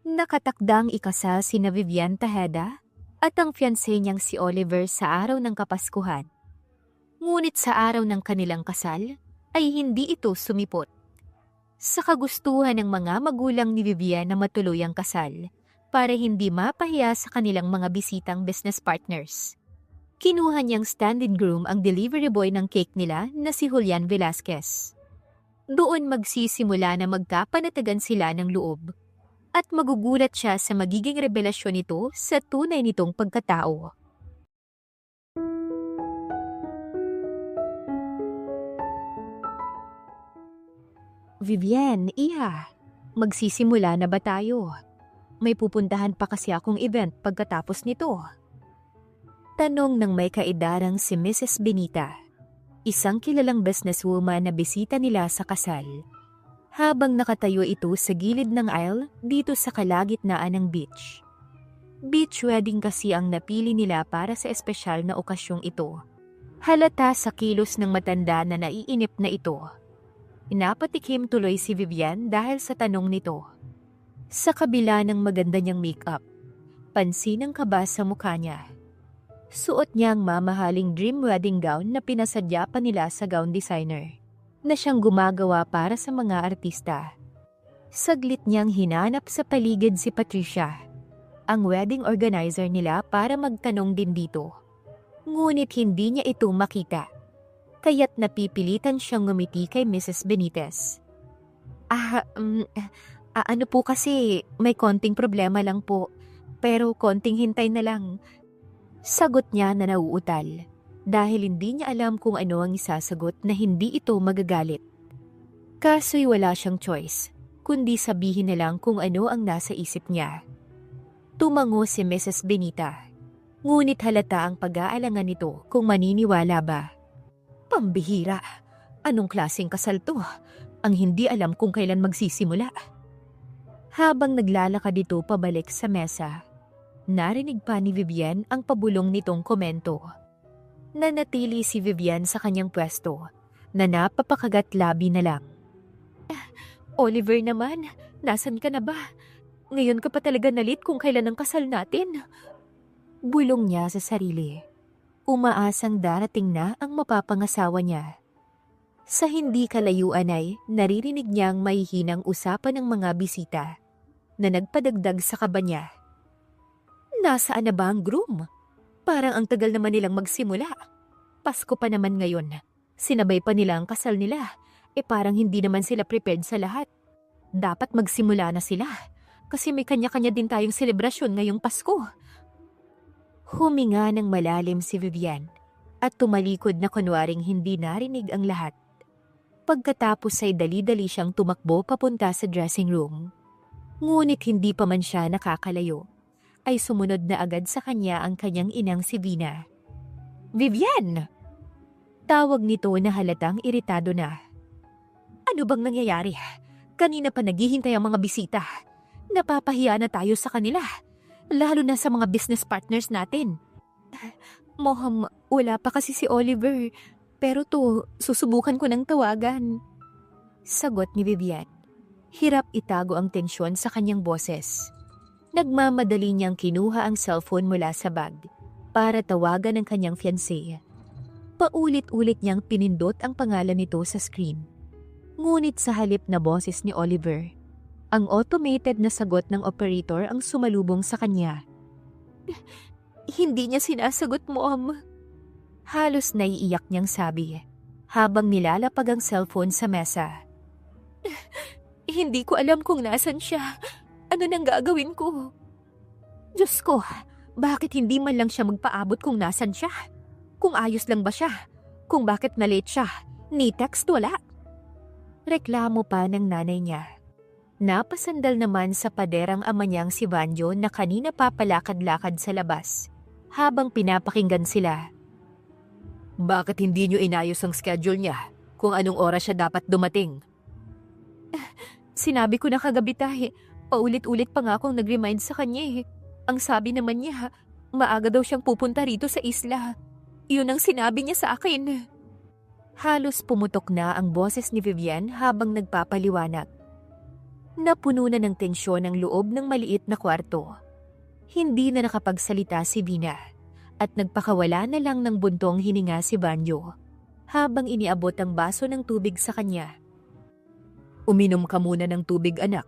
Nakatakdang ikasal sina Vivian Tejeda at ang fiancé niyang si Oliver sa araw ng Kapaskuhan. Ngunit sa araw ng kanilang kasal ay hindi ito sumipot. Sa kagustuhan ng mga magulang ni Vivian na matuloy ang kasal para hindi mapahiya sa kanilang mga bisitang business partners. Kinuha niyang stand-in groom ang delivery boy ng cake nila na si Julian Velasquez. Doon magsisimula na magkapanatagan sila ng loob at magugulat siya sa magiging revelasyon nito sa tunay nitong pagkatao. Vivian, magsisimula na ba tayo? May pupuntahan pa kasi akong event pagkatapos nito. Tanong ng may kaidarang si Mrs. Benita, isang kilalang businesswoman na bisita nila sa kasal. Habang nakatayo ito sa gilid ng aisle dito sa kalagitnaan ng beach. Beach wedding kasi ang napili nila para sa espesyal na okasyong ito. Halata sa kilos ng matanda na naiinip na ito. Inapatikim tuloy si Vivian dahil sa tanong nito. Sa kabila ng maganda niyang makeup, pansin ang kaba sa mukha niya. Suot niya ang mamahaling dream wedding gown na pinasadya pa nila sa gown designer na siyang gumagawa para sa mga artista. Saglit niyang hinanap sa paligid si Patricia, ang wedding organizer nila para magtanong din dito. Ngunit hindi niya ito makita, kaya't napipilitan siyang ngumiti kay Mrs. Benitez. Ano po kasi, may konting problema lang po, pero konting hintay na lang. Sagot niya na nauutal. Dahil hindi niya alam kung ano ang isasagot na hindi ito magagalit. Kaso'y wala siyang choice, kundi sabihin na lang kung ano ang nasa isip niya. Tumango si Mrs. Benita, ngunit halata ang pag-aalangan nito kung maniniwala ba. Pambihira, anong klaseng kasal to? Ang hindi alam kung kailan magsisimula. Habang naglalakad ito pabalik sa mesa, narinig pa ni Vivian ang pabulong nitong komento. Nanatili si Vivian sa kanyang pwesto na napapakagat labi na lang. Oliver naman, nasan ka na ba? Ngayon ka pa talaga nalit kung kailan ang kasal natin. Bulong niya sa sarili. Umaasang darating na ang mapapangasawa niya. Sa hindi kalayuan ay naririnig niyang mahihinang usapan ng mga bisita na nagpadagdag sa kaba niya. Nasaan na ba ang groom? Parang ang tagal naman nilang magsimula. Pasko pa naman ngayon. Sinabay pa nila ang kasal nila. Parang hindi naman sila prepared sa lahat. Dapat magsimula na sila. Kasi may kanya-kanya din tayong selebrasyon ngayong Pasko. Huminga ng malalim si Vivian at tumalikod na kunwaring hindi narinig ang lahat. Pagkatapos ay dali-dali siyang tumakbo papunta sa dressing room. Ngunit hindi pa man siya nakakalayo, ay sumunod na agad sa kanya ang kanyang inang si Vina. Vivian! Tawag nito na halatang iritado na. Ano bang nangyayari? Kanina pa naghihintay ang mga bisita. Napapahiya na tayo sa kanila, lalo na sa mga business partners natin. Moham, wala pa kasi si Oliver, pero susubukan ko ng tawagan. Sagot ni Vivian. Hirap itago ang tensyon sa kanyang boses. Nagmamadali niyang kinuha ang cellphone mula sa bag para tawagan ang kanyang fiancé. Paulit-ulit niyang pinindot ang pangalan nito sa screen. Ngunit sa halip na boses ni Oliver, ang automated na sagot ng operator ang sumalubong sa kanya. Hindi niya sinasagot mo, Halos naiiyak niyang sabi habang nilalapag ang cellphone sa mesa. Hindi ko alam kung nasan siya. Ano nang gagawin ko? Diyos ko, bakit hindi man lang siya magpaabot kung nasan siya? Kung ayos lang ba siya? Kung bakit na-late siya? Ni text wala? Reklamo pa ng nanay niya. Napasandal naman sa paderang ama niyang si Vanjo na kanina pa palakad-lakad sa labas habang pinapakinggan sila. Bakit hindi niyo inayos ang schedule niya kung anong oras siya dapat dumating? Sinabi ko na kagabi tayo. Paulit-ulit pa nga akong nag-remind sa kanya. Ang sabi naman niya, maaga daw siyang pupunta rito sa isla. Iyon ang sinabi niya sa akin. Halos pumutok na ang boses ni Vivian habang nagpapaliwanag. Napuno na ng tensyon ang loob ng maliit na kwarto. Hindi na nakapagsalita si Vina at nagpakawala na lang ng buntong hininga si Banjo habang iniabot ang baso ng tubig sa kanya. Uminom ka muna ng tubig, anak.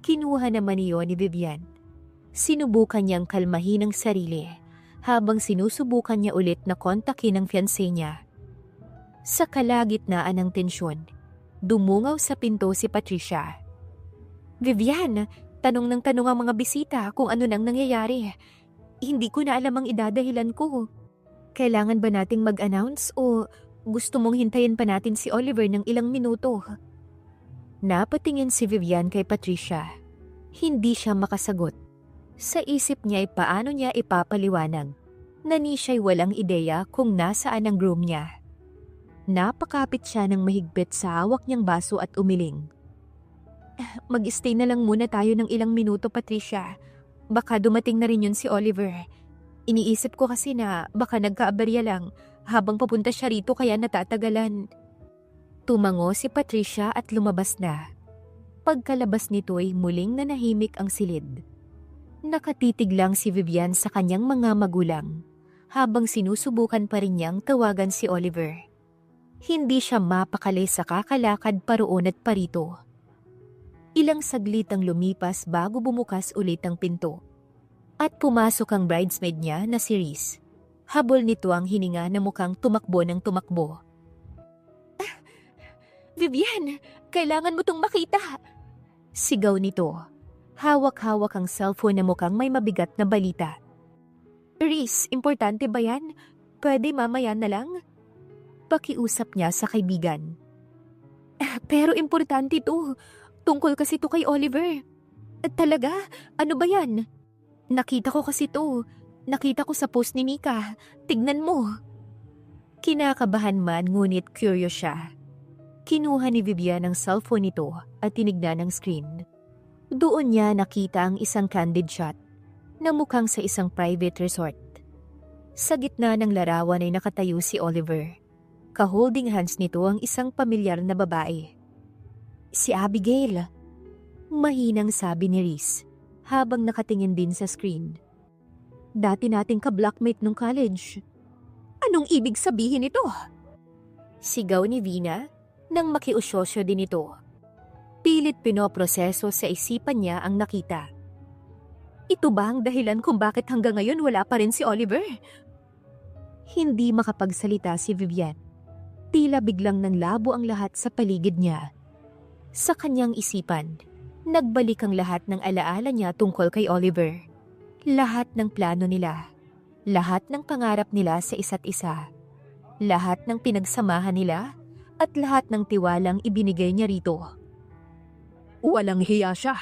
Kinuha naman iyon ni Vivian. Sinubukan niyang kalmahin ang sarili habang sinusubukan niya ulit na kontakin ang fiancé niya. Sa kalagitnaan ng tensyon, dumungaw sa pinto si Patricia. Vivian, tanong ng tanong ang mga bisita kung ano nang nangyayari. Hindi ko na alam ang idadahilan ko. Kailangan ba nating mag-announce o gusto mong hintayin pa natin si Oliver ng ilang minuto? Napatingin si Vivian kay Patricia. Hindi siya makasagot. Sa isip niya ay paano niya ipapaliwanag na ni siya'y walang ideya kung nasaan ang groom niya. Napakapit siya ng mahigpit sa hawak niyang baso at umiling. Mag-stay na lang muna tayo ng ilang minuto, Patricia. Baka dumating na rin yun si Oliver. Iniisip ko kasi na baka nagkaaberya lang habang papunta siya rito kaya natatagalan. Tumango si Patricia at lumabas na. Pagkalabas nito'y muling nanahimik ang silid. Nakatitig lang si Vivian sa kanyang mga magulang habang sinusubukan pa rin niyang tawagan si Oliver. Hindi siya mapakali sa kakalakad paroon at parito. Ilang saglit ang lumipas bago bumukas ulit ang pinto. At pumasok ang bridesmaid niya na si Reese. Habol nito ang hininga na mukhang tumakbo ng tumakbo. Vivian, kailangan mo tong makita! Sigaw nito. Hawak-hawak ang cellphone na mukhang may mabigat na balita. Reese, importante ba yan? Pwede mamaya na lang? Pakiusap niya sa kaibigan. Pero importante to. Tungkol kasi to kay Oliver. Talaga? Ano ba yan? Nakita ko kasi to. Nakita ko sa post ni Nika. Tignan mo. Kinakabahan man ngunit curious siya. Kinuha ni Vivian ang cellphone nito at tinignan ang screen. Doon niya nakita ang isang candid shot na mukhang sa isang private resort. Sa gitna ng larawan ay nakatayo si Oliver. Ka-holding hands nito ang isang pamilyar na babae. Si Abigail. Mahinang sabi ni Reese habang nakatingin din sa screen. Dati nating ka-blockmate nung college. Anong ibig sabihin ito? Sigaw ni Vina nang makiusyoso din ito. Pilit pinoproseso sa isipan niya ang nakita. Ito ba ang dahilan kung bakit hanggang ngayon wala pa rin si Oliver? Hindi makapagsalita si Vivian. Tila biglang nanlabo ang lahat sa paligid niya. Sa kanyang isipan, nagbalik ang lahat ng alaala niya tungkol kay Oliver. Lahat ng plano nila. Lahat ng pangarap nila sa isa't isa. Lahat ng pinagsamahan nila at lahat ng tiwalang ibinigay niya rito. Walang hiya siya.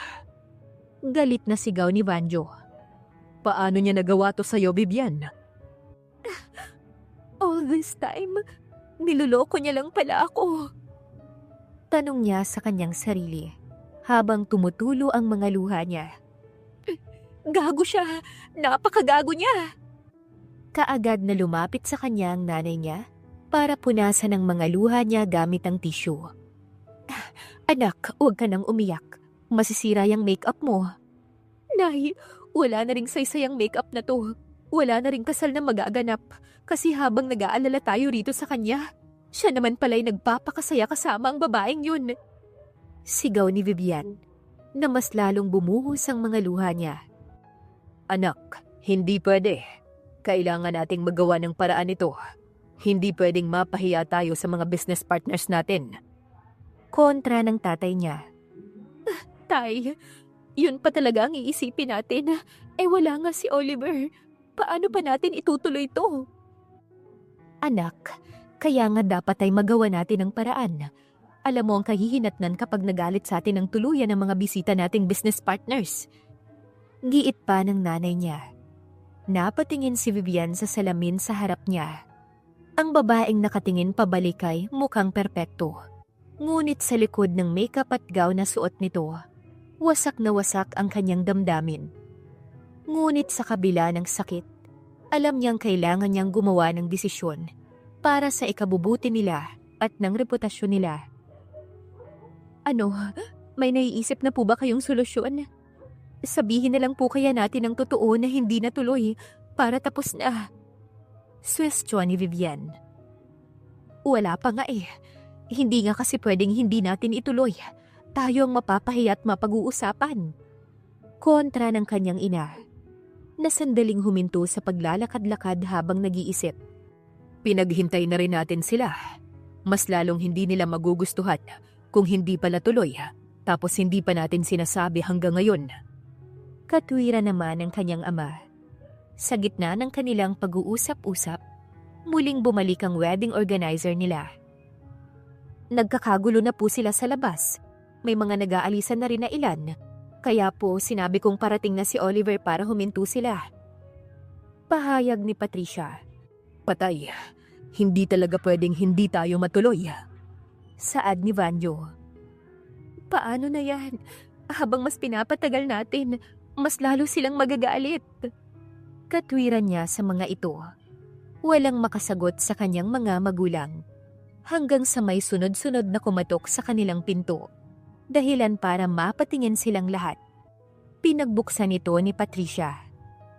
Galit na sigaw ni Banjo. Paano niya nagawa to sa'yo, Vivian? All this time, niloloko niya lang pala ako. Tanong niya sa kanyang sarili habang tumutulo ang mga luha niya. Gago siya! Napakagago niya! Kaagad na lumapit sa kanya ang nanay niya para punasan ang mga luha niya gamit ang tissue. Anak, huwag ka nang umiyak. Masisira yung makeup mo. Nay, wala na ring saysay ang makeup na to. Wala na ring kasal na magaganap kasi habang nag-aalala tayo rito sa kanya, siya naman pala'y nagpapakasaya kasama ang babaeng yun. Sigaw ni Vivian na mas lalong bumuhos ang mga luha niya. Anak, hindi pwede. Kailangan nating magawa ng paraan ito. Hindi pwedeng mapahiya tayo sa mga business partners natin. Kontra ng tatay niya. Tay, yun pa talaga ang iisipin natin. Wala nga si Oliver. Paano pa natin itutuloy ito? Anak, kaya nga dapat ay magawa natin ang paraan. Alam mo ang kahihinatnan kapag nagalit sa atin ang tuluyan ng mga bisita nating business partners. Giit pa ng nanay niya. Napatingin si Vivian sa salamin sa harap niya. Ang babaeng nakatingin pabalik ay mukhang perpekto. Ngunit sa likod ng makeup at gown na suot nito, wasak na wasak ang kanyang damdamin. Ngunit sa kabila ng sakit, alam niyang kailangan niyang gumawa ng desisyon para sa ikabubuti nila at ng reputasyon nila. Ano? May naiisip na po ba kayong solusyon? Sabihin na lang po kaya natin ang totoo na hindi natuloy para tapos na. Suwestyon ni Vivian. Wala pa nga eh. Hindi nga kasi pwedeng hindi natin ituloy. Tayo ang mapapahiya at mapag-uusapan. Kontra ng kanyang ina, na sandaling huminto sa paglalakad-lakad habang nag-iisip. Pinaghintay na rin natin sila. Mas lalong hindi nila magugustuhan kung hindi pala tuloy, tapos hindi pa natin sinasabi hanggang ngayon. Katwiran naman ng kanyang ama. Sa gitna ng kanilang pag-uusap-usap, muling bumalik ang wedding organizer nila. Nagkakagulo na po sila sa labas. May mga nag-aalisan na rin na ilan. Kaya po sinabi kong parating na si Oliver para huminto sila. Pahayag ni Patricia. Patay. Hindi talaga pwedeng hindi tayo matuloy. Saad ni Vanyo. Paano na yan? Habang mas pinapatagal natin, mas lalo silang magagalit. Katwiran niya sa mga ito. Walang makasagot sa kanyang mga magulang. Hanggang sa may sunod-sunod na kumatok sa kanilang pinto. Dahilan para mapatingin silang lahat. Pinagbuksan ito ni Patricia.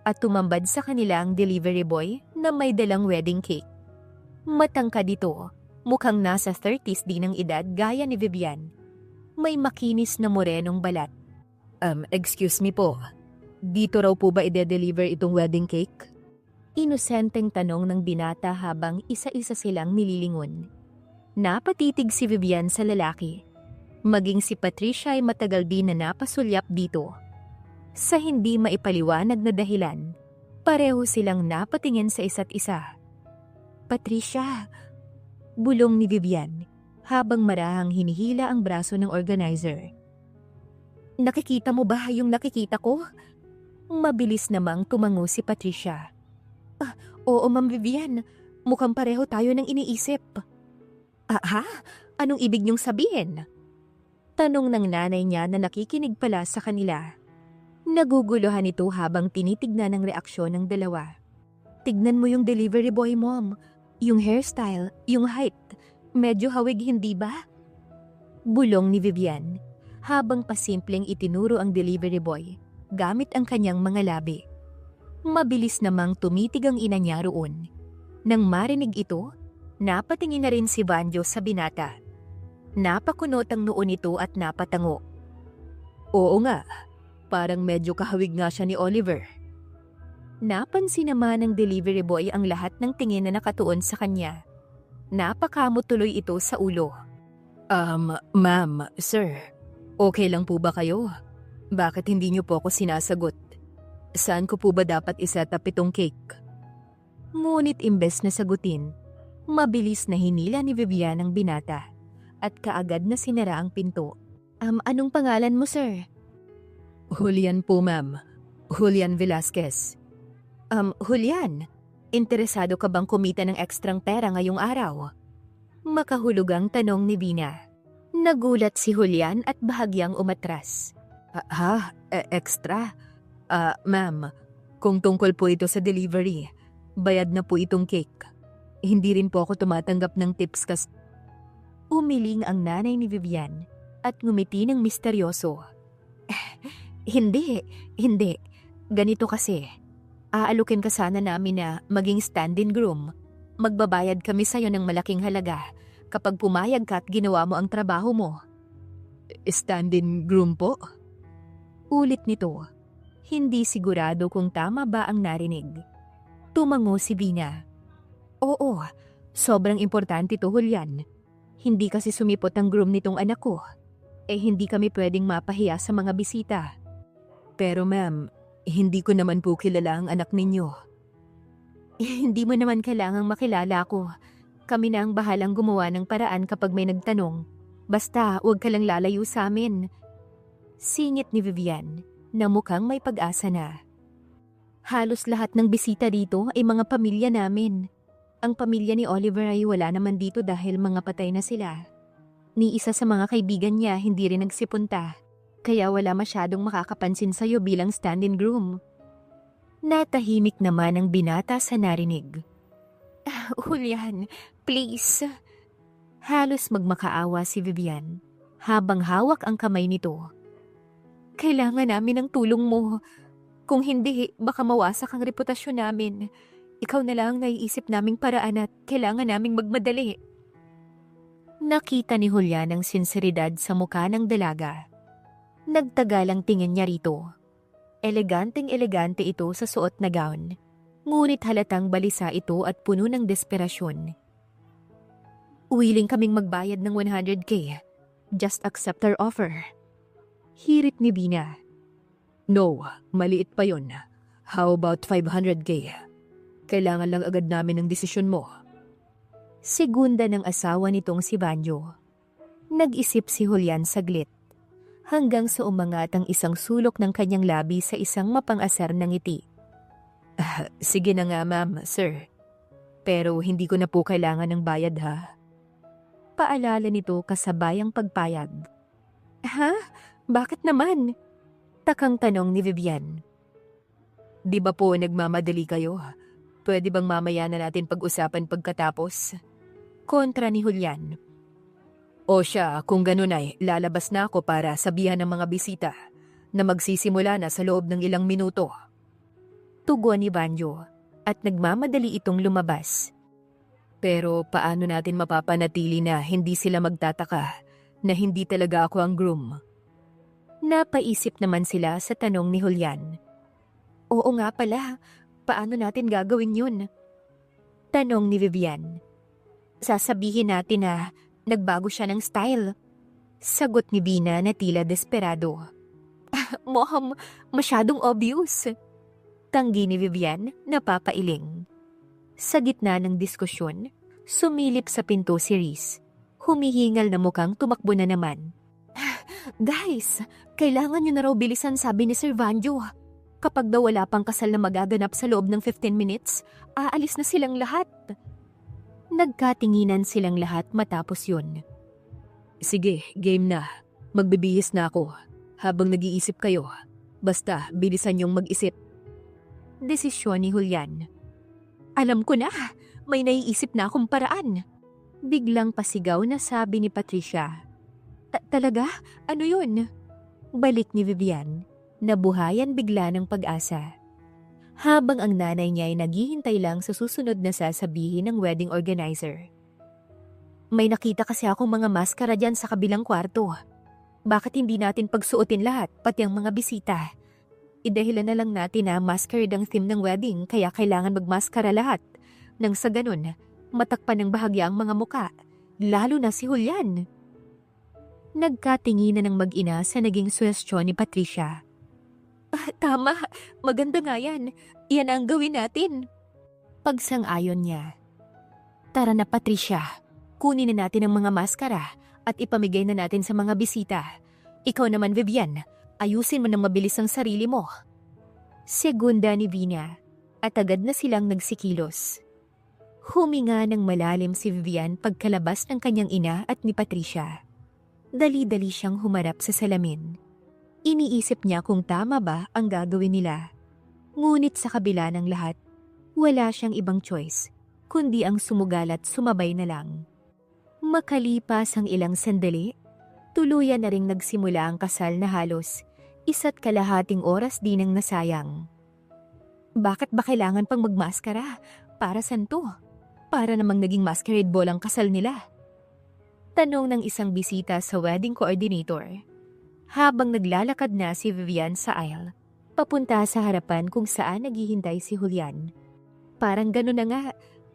At tumambad sa kanila ang delivery boy na may dalang wedding cake. Matangkad ito, mukhang nasa 30s din ang edad gaya ni Vivian. May makinis na morenong balat. Excuse me po. Dito raw po ba ide-deliver itong wedding cake? Inosenteng tanong ng binata habang isa-isa silang nililingon. Napatitig si Vivian sa lalaki. Maging si Patricia ay matagal din na napasulyap dito. Sa hindi maipaliwanag na dahilan, pareho silang napatingin sa isa't isa. Patricia, bulong ni Vivian habang marahang hinihila ang braso ng organizer. Nakikita mo ba yung nakikita ko? Mabilis namang tumango si Patricia. Oo, Ma'am Vivian. Mukhang pareho tayo ng iniisip. Ha? Anong ibig niyong sabihin? Tanong ng nanay niya na nakikinig pala sa kanila. Naguguluhan ito habang tinitignan ang reaksyon ng dalawa. Tignan mo yung delivery boy, Mom. Yung hairstyle, yung height. Medyo hawig, hindi ba? Bulong ni Vivian habang pasimpleng itinuro ang delivery boy gamit ang kanyang mga labi. Mabilis namang tumitig ang ina niya roon. Nang marinig ito, napatingin na rin si Vanyo sa binata. Napakunot ang noo nito at napatango. Oo nga, parang medyo kahawig nga siya ni Oliver. Napansin naman ng delivery boy ang lahat ng tingin na nakatuon sa kanya. Napakamot tuloy ito sa ulo. Ma'am, sir, okay lang po ba kayo? Bakit hindi niyo po ako sinasagot? Saan ko po ba dapat iset up itong cake? Ngunit imbes na sagutin, mabilis na hinila ni Vivian ang binata at kaagad na sinara ang pinto. Anong pangalan mo, sir? Julian po, ma'am. Julian Velasquez. Julian, interesado ka bang kumita ng ekstrang pera ngayong araw? Makahulugang tanong ni Vina. Nagulat si Julian at bahagyang umatras. Extra? Ma'am, kung tungkol po ito sa delivery, bayad na po itong cake. Hindi rin po ako tumatanggap ng tips kas... Umiling ang nanay ni Vivian at ngumiti ng misteryoso. Hindi. Ganito kasi. Aalukin ka sana namin na maging stand-in groom. Magbabayad kami sa'yo ng malaking halaga kapag pumayag ka at ginawa mo ang trabaho mo. Stand-in groom po? Ulit nito. Hindi sigurado kung tama ba ang narinig. Tumango si Vina. Oo, sobrang importante to, Julian. Hindi kasi sumipot ang groom nitong anak ko. Hindi kami pwedeng mapahiya sa mga bisita. Pero ma'am, hindi ko naman po kilala ang anak ninyo. Hindi mo naman kailangang makilala ko. Kami na ang bahalang gumawa ng paraan kapag may nagtanong. Basta, huwag ka lang lalayo sa amin. Singit ni Vivian, na mukhang may pag-asa na. Halos lahat ng bisita dito ay mga pamilya namin. Ang pamilya ni Oliver ay wala naman dito dahil mga patay na sila. Ni isa sa mga kaibigan niya hindi rin nagsipunta. Kaya wala masyadong makakapansin sa'yo bilang stand-in groom. Natahimik naman ang binata sa narinig. Julian, please. Halos magmakaawa si Vivian habang hawak ang kamay nito. Kailangan namin ng tulong mo. Kung hindi, baka mawasak ang reputasyon namin. Ikaw na lang ang naiisip naming paraan at kailangan naming magmadali. Nakita ni Julian ang sinseridad sa mukha ng dalaga. Nagtagalang tingin niya rito. Eleganteng-elegante ito sa suot na gown. Ngunit halatang balisa ito at puno ng desperasyon. Willing kaming magbayad ng 100K. Just accept our offer. Hirit ni Bina. No, maliit pa yon. How about 500K? Kailangan lang agad namin ng desisyon mo. Segunda ng asawa nitong si Banjo. Nag-isip si Julian saglit. Hanggang sa umangat ang isang sulok ng kanyang labi sa isang mapang-asar na ngiti. Sige na nga ma'am, sir. Pero hindi ko na po kailangan ng bayad ha. Paalala nito kasabayang pagpayag. Ha? Bakit naman? Takang tanong ni Vivian. Di ba po nagmamadali kayo? Pwede bang mamaya na natin pag-usapan pagkatapos? Kontra ni Julian. O siya, kung ganun ay lalabas na ako para sabihan ng mga bisita na magsisimula na sa loob ng ilang minuto. Tugon ni Banjo at nagmamadali itong lumabas. Pero paano natin mapapanatili na hindi sila magtataka na hindi talaga ako ang groom? Napaisip naman sila sa tanong ni Julian. Oo nga pala, paano natin gagawin yun? Tanong ni Vivian. Sasabihin natin na nagbago siya ng style. Sagot ni Bina na tila desperado. Moham, masyadong obvious. Tanggi ni Vivian, napapailing. Sa gitna ng diskusyon, sumilip sa pinto si Reese. Humihingal na mukhang tumakbo na naman. Guys, kailangan nyo na raw bilisan, sabi ni Sir Vanjo. Kapag daw wala pang kasal na magaganap sa loob ng 15 minutes, aalis na silang lahat. Nagkatinginan silang lahat matapos yun. Sige, game na. Magbibihis na ako. Habang nag-iisip kayo, basta bilisan yung mag-isip. Desisyon ni Julian. Alam ko na, may naiisip na akong paraan. Biglang pasigaw na sabi ni Patricia. Talaga? Ano yun? Balik ni Vivian. Nabuhayan bigla ng pag-asa. Habang ang nanay niya ay naghihintay lang sa susunod na sasabihin ng wedding organizer. May nakita kasi akong mga maskara dyan sa kabilang kwarto. Bakit hindi natin pagsuotin lahat, pati ang mga bisita? Idahilan na lang natin na masquerade ang theme ng wedding, kaya kailangan magmaskara lahat. Nang sa ganun, matakpan ng bahagya ang mga muka, lalo na si Julian. Nagkatinginan ng mag-ina sa naging suwestyon ni Patricia. Tama, maganda nga yan. Iyan ang gawin natin. Pagsang-ayon niya. Tara na Patricia, kunin na natin ang mga maskara at ipamigay na natin sa mga bisita. Ikaw naman Vivian, ayusin mo nang mabilis ang sarili mo. Segunda ni Vina at agad na silang nagsikilos. Huminga ng malalim si Vivian pagkalabas ng kanyang ina at ni Patricia. Dali-dali siyang humarap sa salamin. Iniisip niya kung tama ba ang gagawin nila. Ngunit sa kabila ng lahat, wala siyang ibang choice, kundi ang sumugal at sumabay na lang. Makalipas ang ilang sandali, tuluyan na ring nagsimula ang kasal na halos 1.5 oras din ang nasayang. Bakit ba kailangan pang magmaskara? Para saan to? Para namang naging masquerade ball ang kasal nila. Tanong ng isang bisita sa wedding coordinator. Habang naglalakad na si Vivian sa aisle, papunta sa harapan kung saan naghihintay si Julian. Parang gano'n na nga,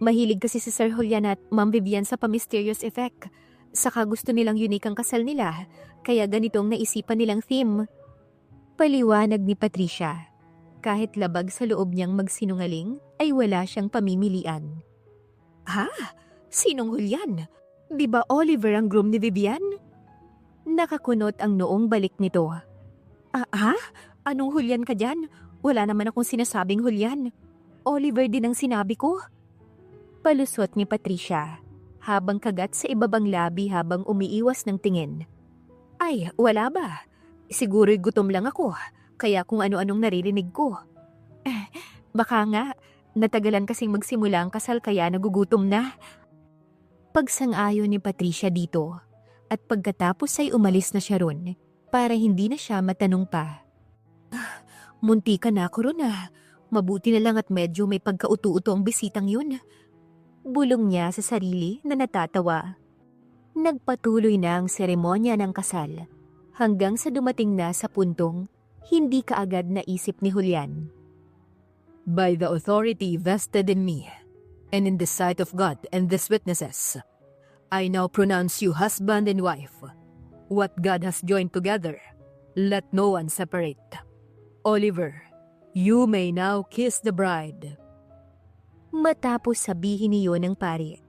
mahilig kasi si Sir Julian at Ma'am Vivian sa pa-mysterious effect. Saka gusto nilang unique ang kasal nila, kaya ganitong naisipan nilang theme. Paliwanag ni Patricia. Kahit labag sa loob niyang magsinungaling, ay wala siyang pamimilian. Ha? Sinong Julian? Di ba Oliver ang groom ni Vivian? Nakakunot ang noong balik nito. Ha? Anong Julian ka dyan? Wala naman akong sinasabing Julian. Oliver din ang sinabi ko. Palusot ni Patricia, habang kagat sa ibabang labi habang umiiwas ng tingin. Ay, wala ba? Siguro'y gutom lang ako, kaya kung ano-anong naririnig ko. Baka nga, natagalan kasing magsimula ang kasal kaya nagugutom na. Pagsang-ayon ni Patricia dito, at pagkatapos ay umalis na siya ron para hindi na siya matanong pa. Munti ka na ako ron ah. Mabuti na lang at medyo may pagkauto-uto ang bisitang yun. Bulong niya sa sarili na natatawa. Nagpatuloy na ang seremonya ng kasal hanggang sa dumating na sa puntong hindi kaagad naisip ni Julian. By the authority vested in me, and in the sight of God and these witnesses, I now pronounce you husband and wife. What God has joined together, let no one separate. Oliver, you may now kiss the bride. Matapos sabihin niyon ng pari,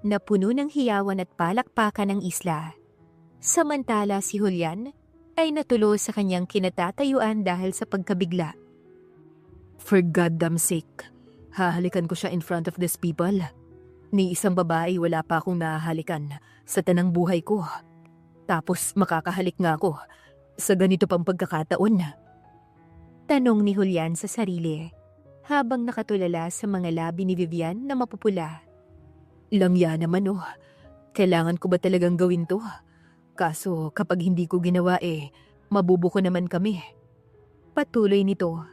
na puno ng hiyawan at palakpakan ng isla. Samantala si Julian ay natulo sa kanyang kinatatayuan dahil sa pagkabigla. For goddamn sake, hahalikan ko siya in front of these people. Ni isang babae wala pa akong nahahalikan sa tanang buhay ko. Tapos makakahalik nga ako sa ganito pang pagkakataon. Tanong ni Julian sa sarili habang nakatulala sa mga labi ni Vivian na mapupula. Langya naman oh, kailangan ko ba talagang gawin to? Kaso kapag hindi ko ginawa mabubuko naman kami. Patuloy nito.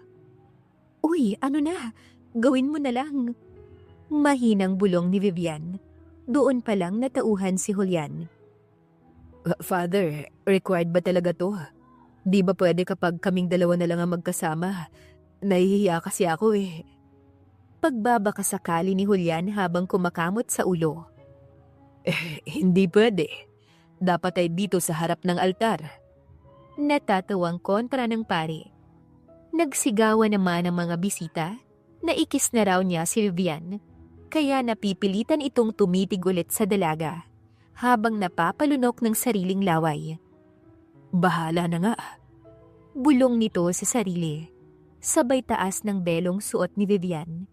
Uy, ano na? Gawin mo na lang. Mahinang bulong ni Vivian. Doon pa lang natauhan si Julian. Father, required ba talaga to? Di ba pwede kapag kaming dalawa na lang ang magkasama? Nahihiya kasi ako Pagbabakasakali ni Julian habang kumakamot sa ulo. Hindi pwede. Dapat ay dito sa harap ng altar. Natatawang kontra ng pari. Nagsigawan naman ang mga bisita na ikis na raw niya si Vivian, kaya napipilitan itong tumitig ulit sa dalaga habang napapalunok ng sariling laway. Bahala na nga. Bulong nito sa sarili, sabay taas ng belong suot ni Vivian.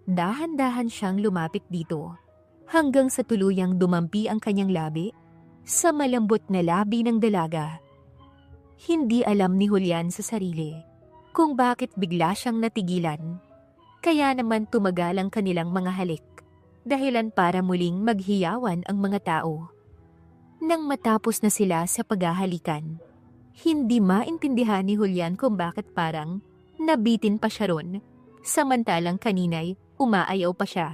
Dahan-dahan siyang lumapit dito hanggang sa tuluyang dumampi ang kanyang labi sa malambot na labi ng dalaga. Hindi alam ni Julian sa sarili kung bakit bigla siyang natigilan. Kaya naman tumagal ang kanilang mga halik, dahilan para muling maghiyawan ang mga tao. Nang matapos na sila sa paghahalikan, hindi maintindihan ni Julian kung bakit parang nabitin pa siya ron, samantalang kanina'y umaayaw pa siya.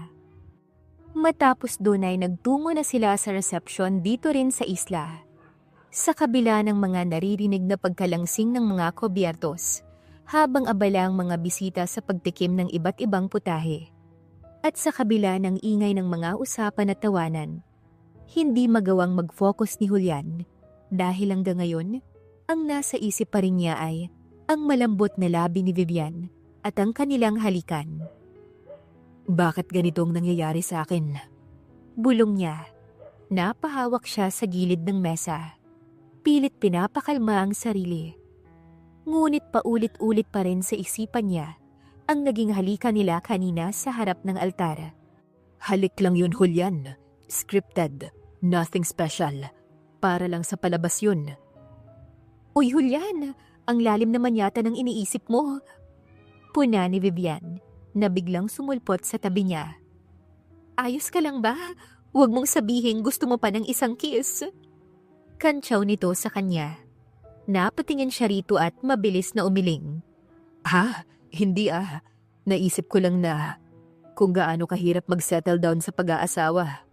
Matapos doon ay nagtungo na sila sa reception dito rin sa isla. Sa kabila ng mga naririnig na pagkalangsing ng mga kobyertos, habang abala ang mga bisita sa pagtikim ng iba't ibang putahe. At sa kabila ng ingay ng mga usapan at tawanan, hindi magawang mag-focus ni Julian dahil hanggang ngayon, ang nasa isip pa rin niya ay ang malambot na labi ni Vivian at ang kanilang halikan. Bakit ganitong nangyayari sa akin? Bulong niya. Napahawak siya sa gilid ng mesa. Pilit pinapakalma ang sarili. Ngunit paulit-ulit pa rin sa isipan niya ang naging halikan nila kanina sa harap ng altar. Halik lang yun, Julian. Scripted. Nothing special. Para lang sa palabas yun. Uy, Julian! Ang lalim naman yata ng iniisip mo. Puna ni Vivian na biglang sumulpot sa tabi niya. Ayos ka lang ba? Huwag mong sabihin gusto mo pa ng isang kiss. Kantsaw nito sa kanya. Napatingin siya rito at mabilis na umiling. Ha? Hindi Naisip ko lang na kung gaano kahirap mag-settle down sa pag-aasawa.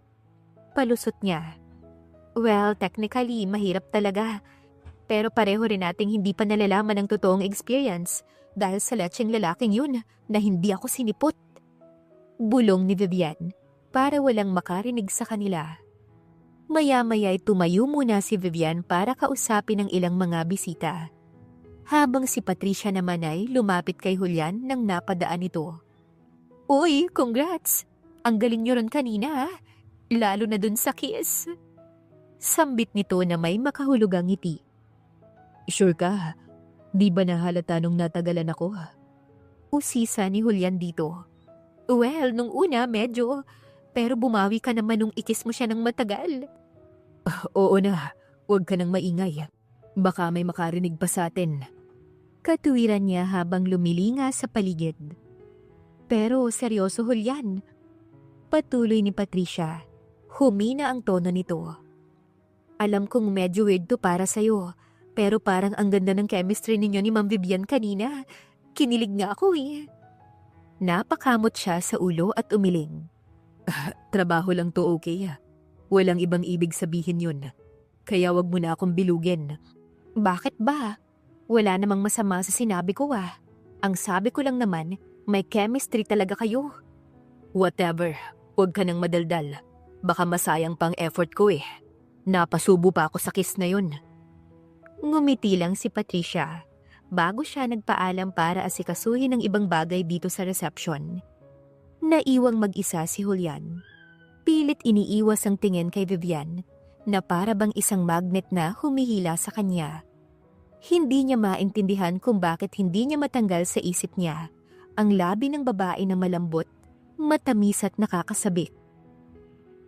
Palusot niya. Well, technically, mahirap talaga. Pero pareho rin nating hindi pa nalalaman ang totoong experience dahil sa letseng lalaking yun na hindi ako sinipot. Bulong ni Vivian para walang makarinig sa kanila. Maya-maya'y tumayo muna si Vivian para kausapin ang ilang mga bisita. Habang si Patricia naman ay lumapit kay Julian nang napadaan ito. Uy, congrats! Ang galing nyo ron kanina lalo na dun sa kiss. Sambit nito na may makahulugang ngiti. Sure ka? Di ba nahalata nung natagalan ako? Usisa ni Julian dito. Well, nung una medyo, pero bumawi ka naman nung ikis mo siya ng matagal. Oo na, huwag ka nang maingay. Baka may makarinig pa sa atin. Katuwiran niya habang lumilinga sa paligid. Pero seryoso, Julian. Patuloy ni Patricia. Humina ang tono nito. Alam kong medyo weird to para sa'yo, pero parang ang ganda ng chemistry ninyo ni Ma'am Vivian kanina. Kinilig nga ako eh. Napakamot siya sa ulo at umiling. Trabaho lang to, okay? Walang ibang ibig sabihin yun. Kaya wag mo na akong bilugin. Bakit ba? Wala namang masama sa sinabi ko ah. Ang sabi ko lang naman, may chemistry talaga kayo. Whatever, wag ka nang madaldal. Baka masayang pang effort ko eh. Napasubo pa ako sa kiss na yun. Ngumiti lang si Patricia bago siya nagpaalam para asikasuhin ang ibang bagay dito sa reception. Naiwang mag-isa si Julian. Pilit iniiwas ang tingin kay Vivian na para bang isang magnet na humihila sa kanya. Hindi niya maintindihan kung bakit hindi niya matanggal sa isip niya ang labi ng babae na malambot, matamis at nakakasabik.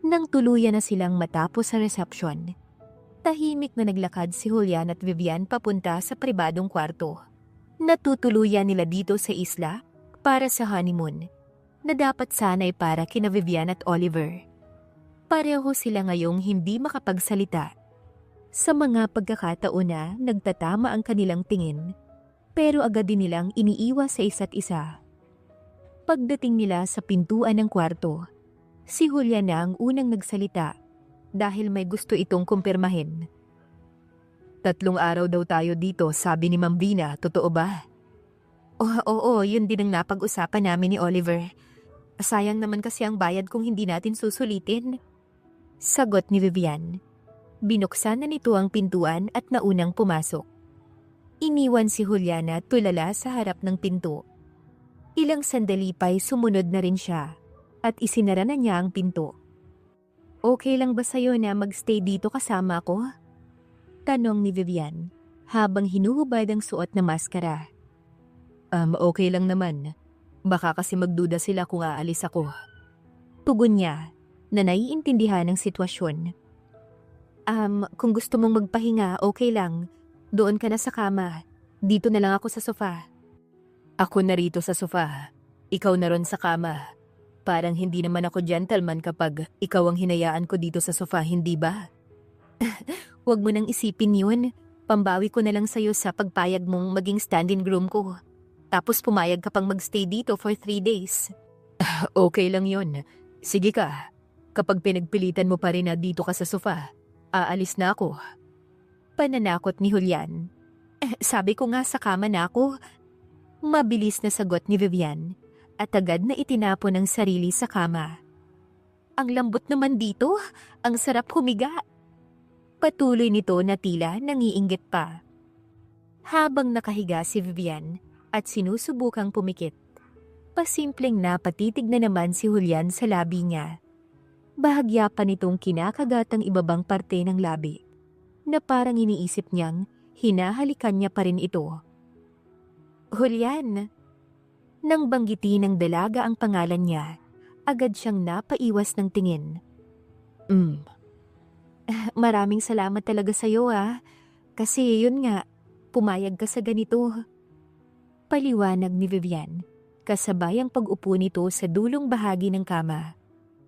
Nang tuluyan na silang matapos sa reception, tahimik na naglakad si Julian at Vivian papunta sa pribadong kwarto. Natutuluyan nila dito sa isla para sa honeymoon na dapat sana'y para kina Vivian at Oliver. Pareho sila ngayong hindi makapagsalita. Sa mga pagkakataon na nagtatama ang kanilang tingin, pero agad din nilang iniiwas sa isa't isa. Pagdating nila sa pintuan ng kwarto, si Julian na ang unang nagsalita dahil may gusto itong kumpirmahin. 3 araw daw tayo dito, sabi ni Ma'am Vina, totoo ba? Oo, yun din ang napag-usapan namin ni Oliver. Sayang naman kasi ang bayad kung hindi natin susulitin. Sagot ni Vivian. Binuksan na nito ang pintuan at naunang pumasok. Iniwan si Juliana tulala sa harap ng pinto. Ilang sandali pa'y sumunod na rin siya at isinara na niya ang pinto. Okay lang ba sa'yo na magstay dito kasama ko? Tanong ni Vivian habang hinuhubad ang suot na maskara. Okay lang naman. Baka kasi magduda sila kung aalis ako. Tugon niya na naiintindihan ang sitwasyon. Kung gusto mong magpahinga, okay lang. Doon ka na sa kama. Dito na lang ako sa sofa. Ako narito sa sofa. Ikaw na ron sa kama. Parang hindi naman ako gentleman kapag ikaw ang hinayaan ko dito sa sofa, hindi ba? Huwag mo nang isipin yun. Pambawi ko na lang sa'yo sa pagpayag mong maging stand-in groom ko. Tapos pumayag ka pang magstay dito for 3 days. Okay lang yun. Sige ka. Kapag pinagpilitan mo pa rin na dito ka sa sofa, aalis na ako. Pananakot ni Julian. Sabi ko nga sa kama na ako. Mabilis na sagot ni Vivian at agad na itinapon ang sarili sa kama. Ang lambot naman dito. Ang sarap humiga. Patuloy nito na tila nangiinggit pa. Habang nakahiga si Vivian at sinusubukang pumikit, pasimpleng napatitig na naman si Julian sa labi niya. Bahagya pa nitong kinakagat ang ibabang parte ng labi, na parang iniisip niyang hinahalikan niya pa rin ito. Julian! Nang banggiti ng dalaga ang pangalan niya, agad siyang napaiwas ng tingin. Maraming salamat talaga sa'yo kasi yun nga, pumayag ka sa ganito. Paliwanag ni Vivian, kasabay ang pag-upo nito sa dulong bahagi ng kama,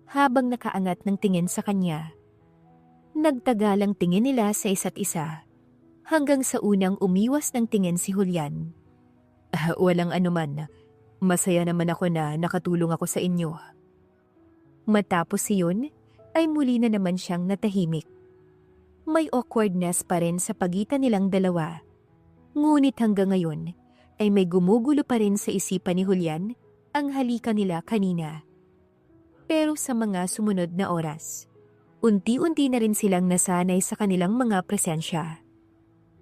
habang nakaangat ng tingin sa kanya. Nagtagalang tingin nila sa isa't isa, hanggang sa unang umiwas ng tingin si Julian. Walang anuman. Masaya naman ako na nakatulong ako sa inyo. Matapos iyon, ay muli na naman siyang natahimik. May awkwardness pa rin sa pagitan nilang dalawa. Ngunit hanggang ngayon, ay may gumugulo pa rin sa isipan ni Julian ang halika nila kanina. Pero sa mga sumunod na oras, unti-unti na rin silang nasanay sa kanilang mga presensya.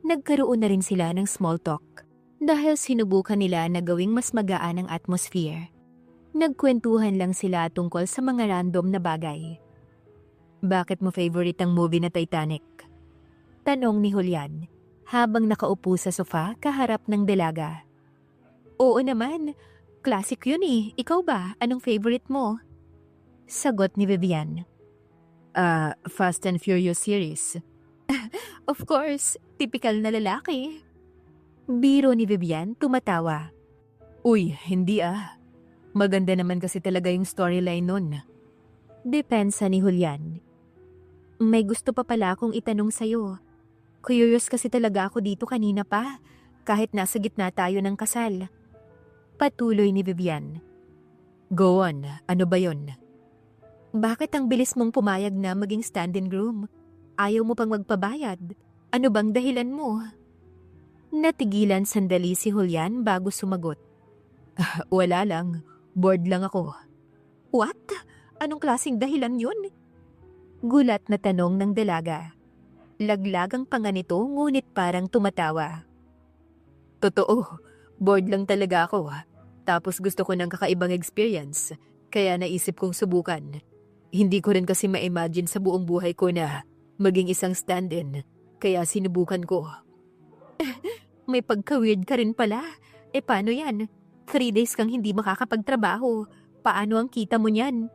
Nagkaroon na rin sila ng small talk dahil sinubukan nila na gawing mas magaan ang atmosphere. Nagkwentuhan lang sila tungkol sa mga random na bagay. Bakit mo favorite ang movie na Titanic? Tanong ni Julian habang nakaupo sa sofa kaharap ng dalaga. Oo naman, classic yun eh. Ikaw ba? Anong favorite mo? Sagot ni Vivian. Fast and Furious series. Of course, typical na lalaki. Biro ni Vivian tumatawa. Uy, hindi Maganda naman kasi talaga yung storyline nun. Depensa ni Julian. May gusto pa pala akong itanong sa'yo. Curious kasi talaga ako dito kanina pa, kahit nasa gitna tayo ng kasal. Patuloy ni Vivian. Go on, ano ba yon? Bakit ang bilis mong pumayag na maging stand-in groom? Ayaw mo pang magpabayad? Ano bang dahilan mo? Natigilan sandali si Julian bago sumagot. Wala lang, bored lang ako. What? Anong klaseng dahilan yun? Gulat na tanong ng dalaga. Laglagang panga nito ngunit parang tumatawa. Totoo, bored lang talaga ako. Tapos gusto ko ng kakaibang experience, kaya naisip kong subukan. Hindi ko rin kasi ma-imagine sa buong buhay ko na maging isang stand-in, kaya sinubukan ko. May pagka-weird ka rin pala. Paano yan? 3 days kang hindi makakapagtrabaho. Paano ang kita mo niyan?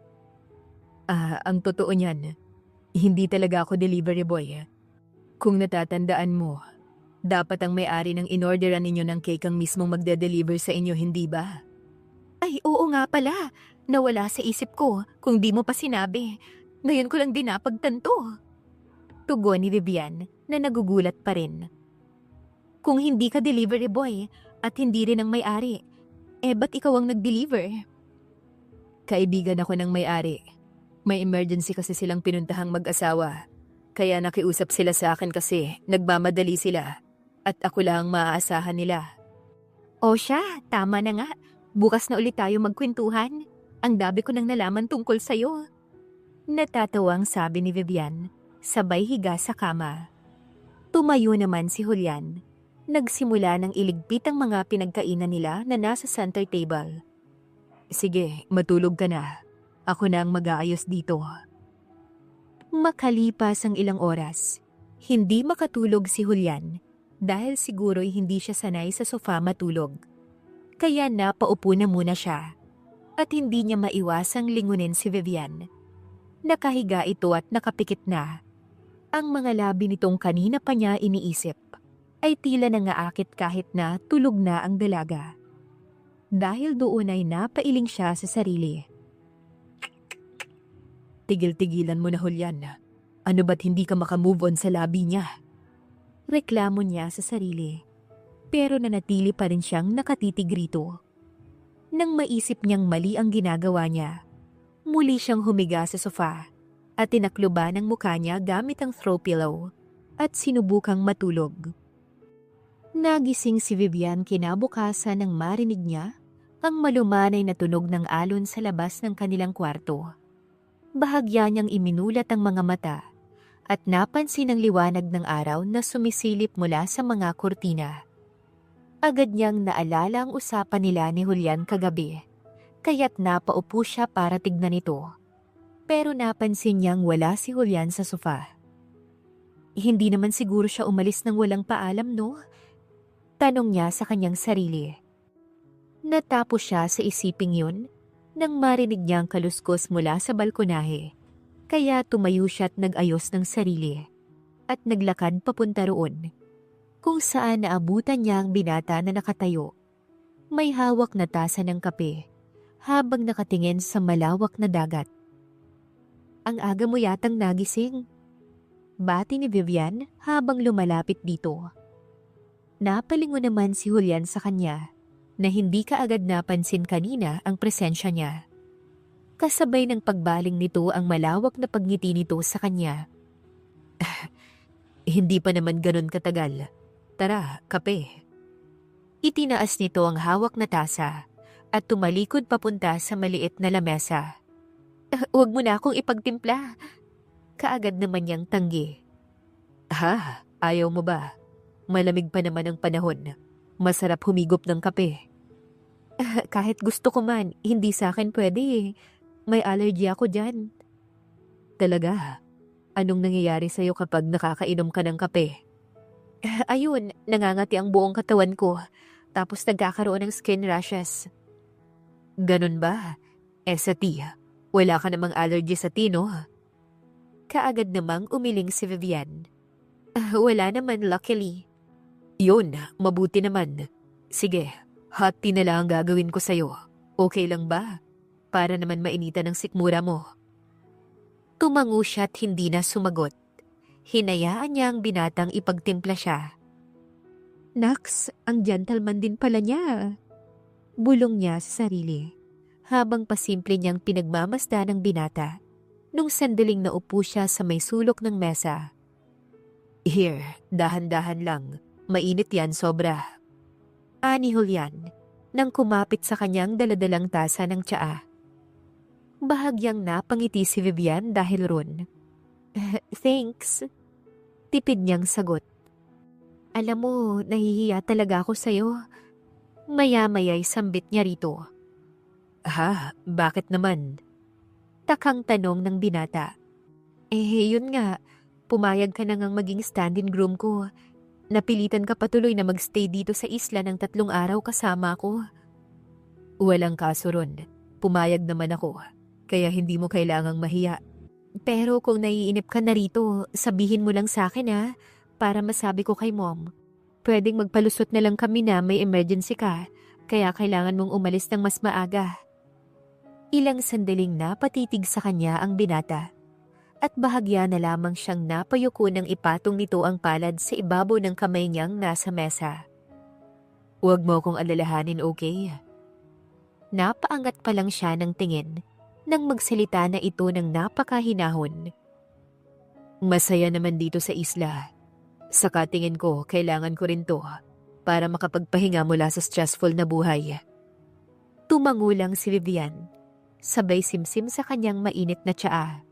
Ang totoo niyan, hindi talaga ako delivery boy. Kung natatandaan mo, dapat ang may-ari ng inorderan ninyo ng cake ang mismong magde-deliver sa inyo, hindi ba? Ay, oo nga pala. Nawala sa isip ko kung di mo pa sinabi. Ngayon ko lang din napagtanto. Tugon ni Vivian na nagugulat pa rin. Kung hindi ka delivery boy at hindi rin ang may-ari, ba't ikaw ang nag-deliver? Kaibigan ako ng may-ari. May emergency kasi silang pinuntahang mag-asawa. Kaya nakiusap sila sa akin kasi nagmamadali sila. At ako lang ang maaasahan nila. O siya, tama na nga. Bukas na ulit tayo magkwentuhan. Ang dami ko nang nalaman tungkol sa'yo. Natatawang sabi ni Vivian, sabay higa sa kama. Tumayo naman si Julian. Nagsimula ng iligpit ang mga pinagkainan nila na nasa center table. Sige, matulog ka na. Ako na ang mag-aayos dito. Makalipas ang ilang oras, hindi makatulog si Julian dahil siguro'y hindi siya sanay sa sofa matulog. Kaya napaupo na muna siya at hindi niya maiwasang lingunin si Vivian. Nakahiga ito at nakapikit na. Ang mga labi nitong kanina pa niya iniisip ay tila nangaakit kahit na tulog na ang dalaga. Dahil doon ay napailing siya sa sarili. Tigil-tigilan mo na, Julian. Ano ba't hindi ka makamove on sa labi niya? Reklamo niya sa sarili. Pero nanatili pa rin siyang nakatitig rito. Nang maisip niyang mali ang ginagawa niya, muli siyang humiga sa sofa at tinakluban ang mukha niya gamit ang throw pillow at sinubukang matulog. Nagising si Vivian kinabukasan nang marinig niya ang malumanay na tunog ng alon sa labas ng kanilang kwarto. Bahagya niyang iminulat ang mga mata at napansin ang liwanag ng araw na sumisilip mula sa mga kurtina. Agad niyang naalala ang usapan nila ni Julian kagabi, kaya't napaupo siya para tignan ito. Pero napansin niyang wala si Julian sa sofa. Hindi naman siguro siya umalis nang walang paalam, no? Tanong niya sa kanyang sarili. Natapos siya sa isiping yun nang marinig niyang kaluskos mula sa balkonahe. Kaya tumayo siya at nag-ayos ng sarili at naglakad papunta roon, kung saan naabutan niya ang binata na nakatayo. May hawak na tasa ng kape habang nakatingin sa malawak na dagat. Ang aga mo yatang nagising. Bati ni Vivian habang lumalapit dito. Napalingon naman si Julian sa kanya na hindi kaagad napansin kanina ang presensya niya. Kasabay ng pagbaling nito ang malawak na pagngiti nito sa kanya. Hindi pa naman ganun katagal. Tara, kape. Itinaas nito ang hawak na tasa at tumalikod papunta sa maliit na lamesa. Huwag mo na akong ipagtimpla. Kaagad naman niyang tanggi. Ayaw mo ba? Malamig pa naman ang panahon. Masarap humigop ng kape. Kahit gusto ko man, hindi sa akin pwede eh. May allergy ako dyan. Talaga? Anong nangyayari sa'yo kapag nakakainom ka ng kape? Ayun, nangangati ang buong katawan ko. Tapos nagkakaroon ng skin rashes. Ganun ba? Sa tea, wala ka namang allergy sa tea, no? Kaagad namang umiling si Vivian. Wala naman, luckily. Yun, mabuti naman. Sige, hot tea na lang ang gagawin ko sa'yo. Okay lang ba? Para naman mainitan ang sikmura mo. Tumango siya at hindi na sumagot. Hinayaan niya ang binatang ipagtimpla siya. Naks, ang gentleman din pala niya. Bulong niya sa sarili, habang pasimple niyang pinagmamasdan ng binata, nung sandaling naupo siya sa may sulok ng mesa. Here, dahan-dahan lang. Mainit yan sobra. Ani Julian, nang kumapit sa kanyang daladalang tasa ng tsaa. Bahagyang napangiti si Vivian dahil ron. Thanks. Tipid niyang sagot. Alam mo, nahihiya talaga ako sa'yo. Maya-maya'y sambit niya rito. Ha? Bakit naman? Takang tanong ng binata. Yun nga. Pumayag ka na ngang maging stand-in groom ko. Napilitan ka patuloy na magstay dito sa isla ng 3 araw kasama ko. Walang kaso ron. Pumayag naman ako. Kaya hindi mo kailangang mahiya. Pero kung naiinip ka na rito, sabihin mo lang sa akin para masabi ko kay mom. Pwedeng magpalusot na lang kami na may emergency ka, kaya kailangan mong umalis ng mas maaga. Ilang sandaling napatitig sa kanya ang binata, at bahagya na lamang siyang napayuko nang ipatong nito ang palad sa ibabaw ng kamay niyang nasa mesa. Huwag mo akong alalahanin, okay? Napaangat pa lang siya ng tingin nang magsalita na ito ng napakahinahon. Masaya naman dito sa isla. Sa katingin ko, kailangan ko rin to para makapagpahinga mula sa stressful na buhay. Tumango lang si Vivian, sabay simsim sa kanyang mainit na tsaa.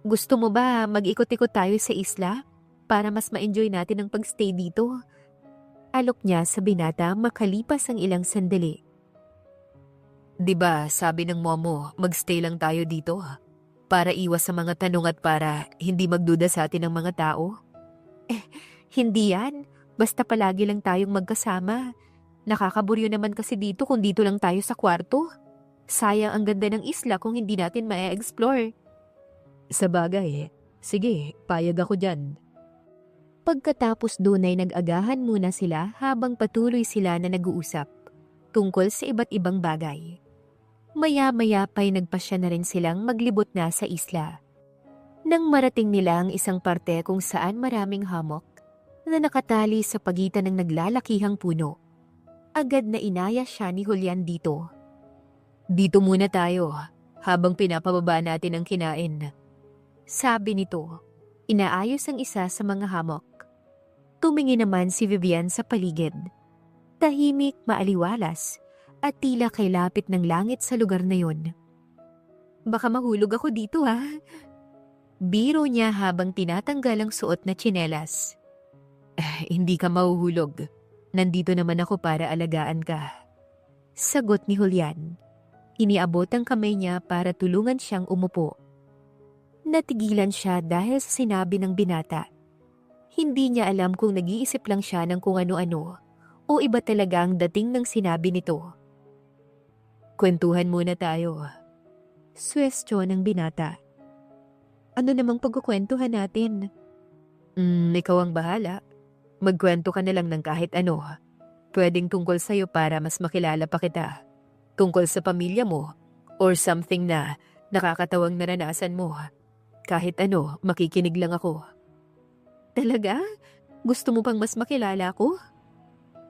Gusto mo ba mag-ikot-ikot tayo sa isla para mas ma-enjoy natin ang pagstay dito? Alok niya sa binata makalipas ang ilang sandali. Diba, sabi ng momo, magstay lang tayo dito para iwas sa mga tanong at para hindi magduda sa atin ng mga tao? Hindi yan. Basta palagi lang tayong magkasama. Nakakaburyo naman kasi dito kung dito lang tayo sa kwarto. Sayang ang ganda ng isla kung hindi natin ma-explore. Sabagay, sige, payag ako dyan. Pagkatapos doon ay nag-agahan muna sila habang patuloy sila na nag-uusap tungkol sa iba't ibang bagay. Maya-maya pa'y nagpasya na rin silang maglibot na sa isla. Nang marating nila ang isang parte kung saan maraming hammock na nakatali sa pagitan ng naglalakihang puno, agad na inaya siya ni Julian dito. Dito muna tayo habang pinapababa natin ang kinain. Sabi nito, inaayos ang isa sa mga hammock. Tumingin naman si Vivian sa paligid. Tahimik, maaliwalas, at tila kay lapit ng langit sa lugar na yun. Baka mahulog ako dito Biro niya habang tinatanggal ang suot na tsinelas. Hindi ka mahuhulog. Nandito naman ako para alagaan ka. Sagot ni Julian. Iniabot ang kamay niya para tulungan siyang umupo. Natigilan siya dahil sa sinabi ng binata. Hindi niya alam kung nag-iisip lang siya ng kung ano-ano o iba talaga ang dating ng sinabi nito. Kwentuhan muna tayo. Suwestyon ng binata. Ano namang pagkukwentuhan natin? Ikaw ang bahala. Magkwento ka na lang ng kahit ano. Pwedeng tungkol sa'yo para mas makilala pa kita. Tungkol sa pamilya mo or something na nakakatawang naranasan mo. Kahit ano, makikinig lang ako. Talaga? Gusto mo pang mas makilala ako?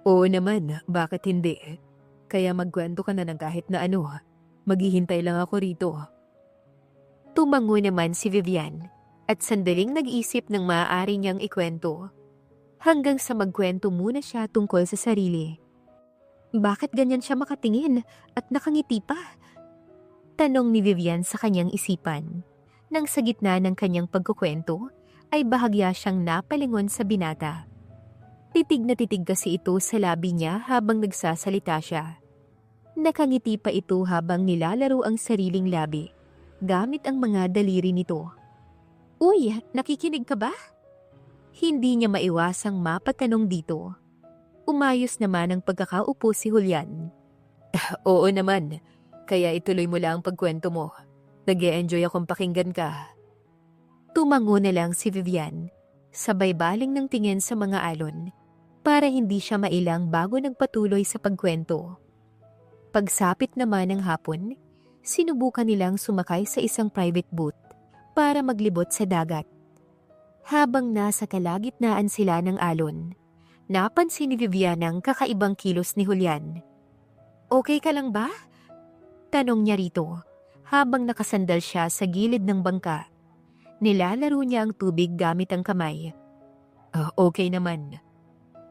Oo naman, bakit hindi? Kaya magkwento ka na ng kahit na ano. Maghihintay lang ako rito. Tumango naman si Vivian at sandaling nag-isip ng maaari niyang ikwento. Hanggang sa magkwento muna siya tungkol sa sarili. Bakit ganyan siya makatingin at nakangiti pa? Tanong ni Vivian sa kanyang isipan. Nang sa gitna ng kanyang pagkukwento, ay bahagya siyang napalingon sa binata. Titig na titig kasi ito sa labi niya habang nagsasalita siya. Nakangiti pa ito habang nilalaro ang sariling labi, gamit ang mga daliri nito. Uy, nakikinig ka ba? Hindi niya maiwasang mapatanong dito. Umayos naman ang pagkakaupo si Julian. Oo naman, kaya ituloy mo lang ang pagkwento mo. Nag-e-enjoy akong pakinggan ka. Tumango na lang si Vivian, sabay baling ng tingin sa mga alon, para hindi siya mailang bago nagpatuloy sa pagkwento. Pagsapit naman ng hapon, sinubukan nilang sumakay sa isang private boat para maglibot sa dagat. Habang nasa kalagitnaan sila ng alon, napansin ni Vivian ang kakaibang kilos ni Julian. Okay ka lang ba? Tanong niya rito habang nakasandal siya sa gilid ng bangka. Nilalaro niya ang tubig gamit ang kamay. Okay naman.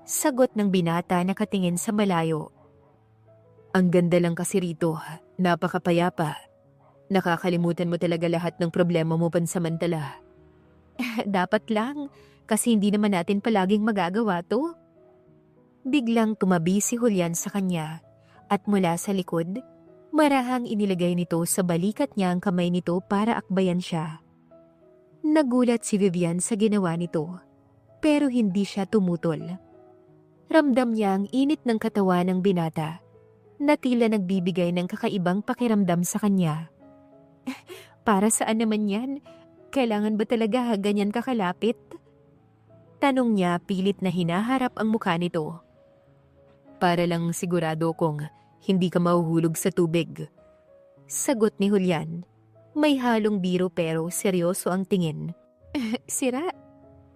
Sagot ng binata nakatingin sa malayo. Ang ganda lang kasi rito, napakapayapa. Nakakalimutan mo talaga lahat ng problema mo pansamantala. Dapat lang, kasi hindi naman natin palaging magagawa to. Biglang tumabi si Julian sa kanya at mula sa likod, marahang inilagay nito sa balikat niya ang kamay nito para akbayan siya. Nagulat si Vivian sa ginawa nito, pero hindi siya tumutol. Ramdam niya ang init ng katawan ng binata na tila nagbibigay ng kakaibang pakiramdam sa kanya. Para saan naman yan? Kailangan ba talaga ganyan kakalapit? Tanong niya pilit na hinaharap ang mukha nito. Para lang sigurado kung hindi ka mahuhulog sa tubig. Sagot ni Julian. May halong biro pero seryoso ang tingin. Sira,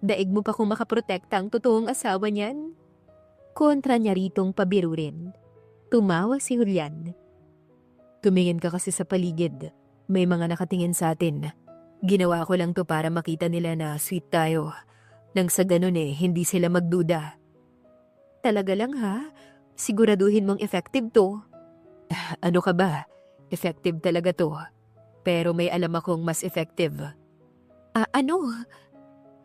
daig mo pa kung makaprotekta ang totoong asawa niyan? Kontra niya ritong pabiro rin. Tumawa si Julian. Tumingin ka kasi sa paligid. May mga nakatingin sa atin. Ginawa ko lang to para makita nila na sweet tayo. Nang sa ganun hindi sila magduda. Talaga lang ha? Siguraduhin mong effective to. Ano ka ba? Effective talaga to. Pero may alam akong mas effective. Ano?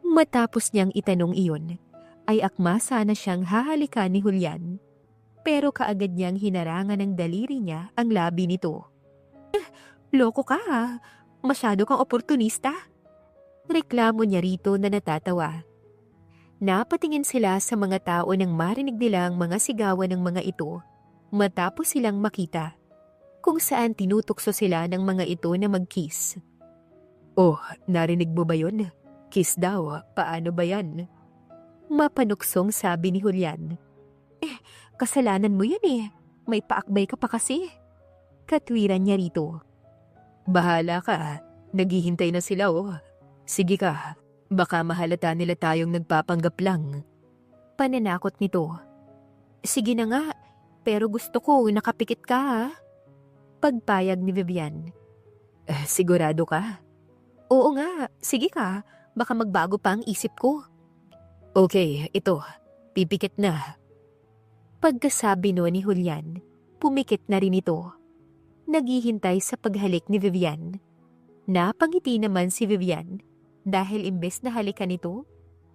Matapos niyang itanong iyon, ay akma sana siyang hahalikan ni Julian. Pero kaagad niyang hinarangan ng daliri niya ang labi nito. Loko ka ha? Masyado kang oportunista. Reklamo niya rito na natatawa. Napatingin sila sa mga tao nang marinig nila ang mga sigawan ng mga ito matapos silang makita kung saan tinutokso sila ng mga ito na mag-kiss. Oh, narinig mo ba yun? Kiss daw, paano ba yan? Mapanuksong sabi ni Julian. Kasalanan mo yan may paakbay ka pa kasi. Katwiran niya rito. Bahala ka, naghihintay na sila Sige ka, baka mahalata nila tayong nagpapanggap lang. Pananakot nito. Sige na nga, pero gusto ko nakapikit ka ha. Pagpayag ni Vivian. Sigurado ka? Oo nga, sige ka, baka magbago pa ang isip ko. Okay, ito, pipikit na. Pagkasabi no ni Julian, pumikit na rin ito. Naghihintay sa paghalik ni Vivian. Napangiti naman si Vivian dahil imbes na halikan nito,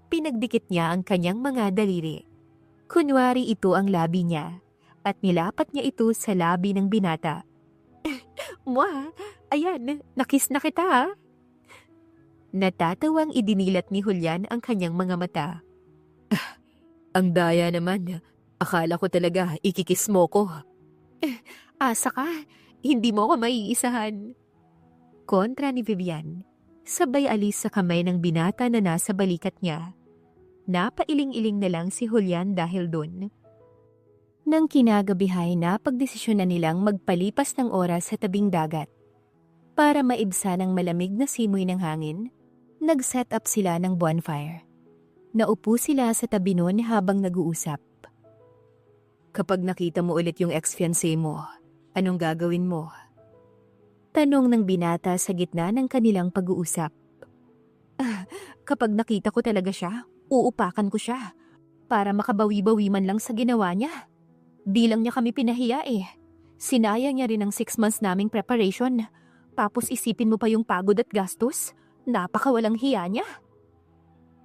pinagdikit niya ang kanyang mga daliri. Kunwari ito ang labi niya at nilapat niya ito sa labi ng binata. Mwa, ayan, nakis na kita ha? Natatawang idinilat ni Julian ang kanyang mga mata. Ang daya naman, akala ko talaga ikikis mo ko. Asa ka, hindi mo ako maiisahan. Kontra ni Vivian, sabay alis sa kamay ng binata na nasa balikat niya. Napailing-iling na lang si Julian dahil dun. Nang kinagabihay na pagdesisyon na nilang magpalipas ng oras sa tabing dagat. Para maibsa ng malamig na simoy ng hangin, nag-set up sila ng bonfire. Naupo sila sa tabi nun habang nag-uusap. Kapag nakita mo ulit yung ex-fiancé mo, anong gagawin mo? Tanong ng binata sa gitna ng kanilang pag-uusap. Kapag nakita ko talaga siya, uupakan ko siya para makabawi-bawi man lang sa ginawa niya. Di lang niya kami pinahiya Sinayang niya rin ang 6 months naming preparation. Tapos isipin mo pa yung pagod at gastos. Napakawalang hiya niya.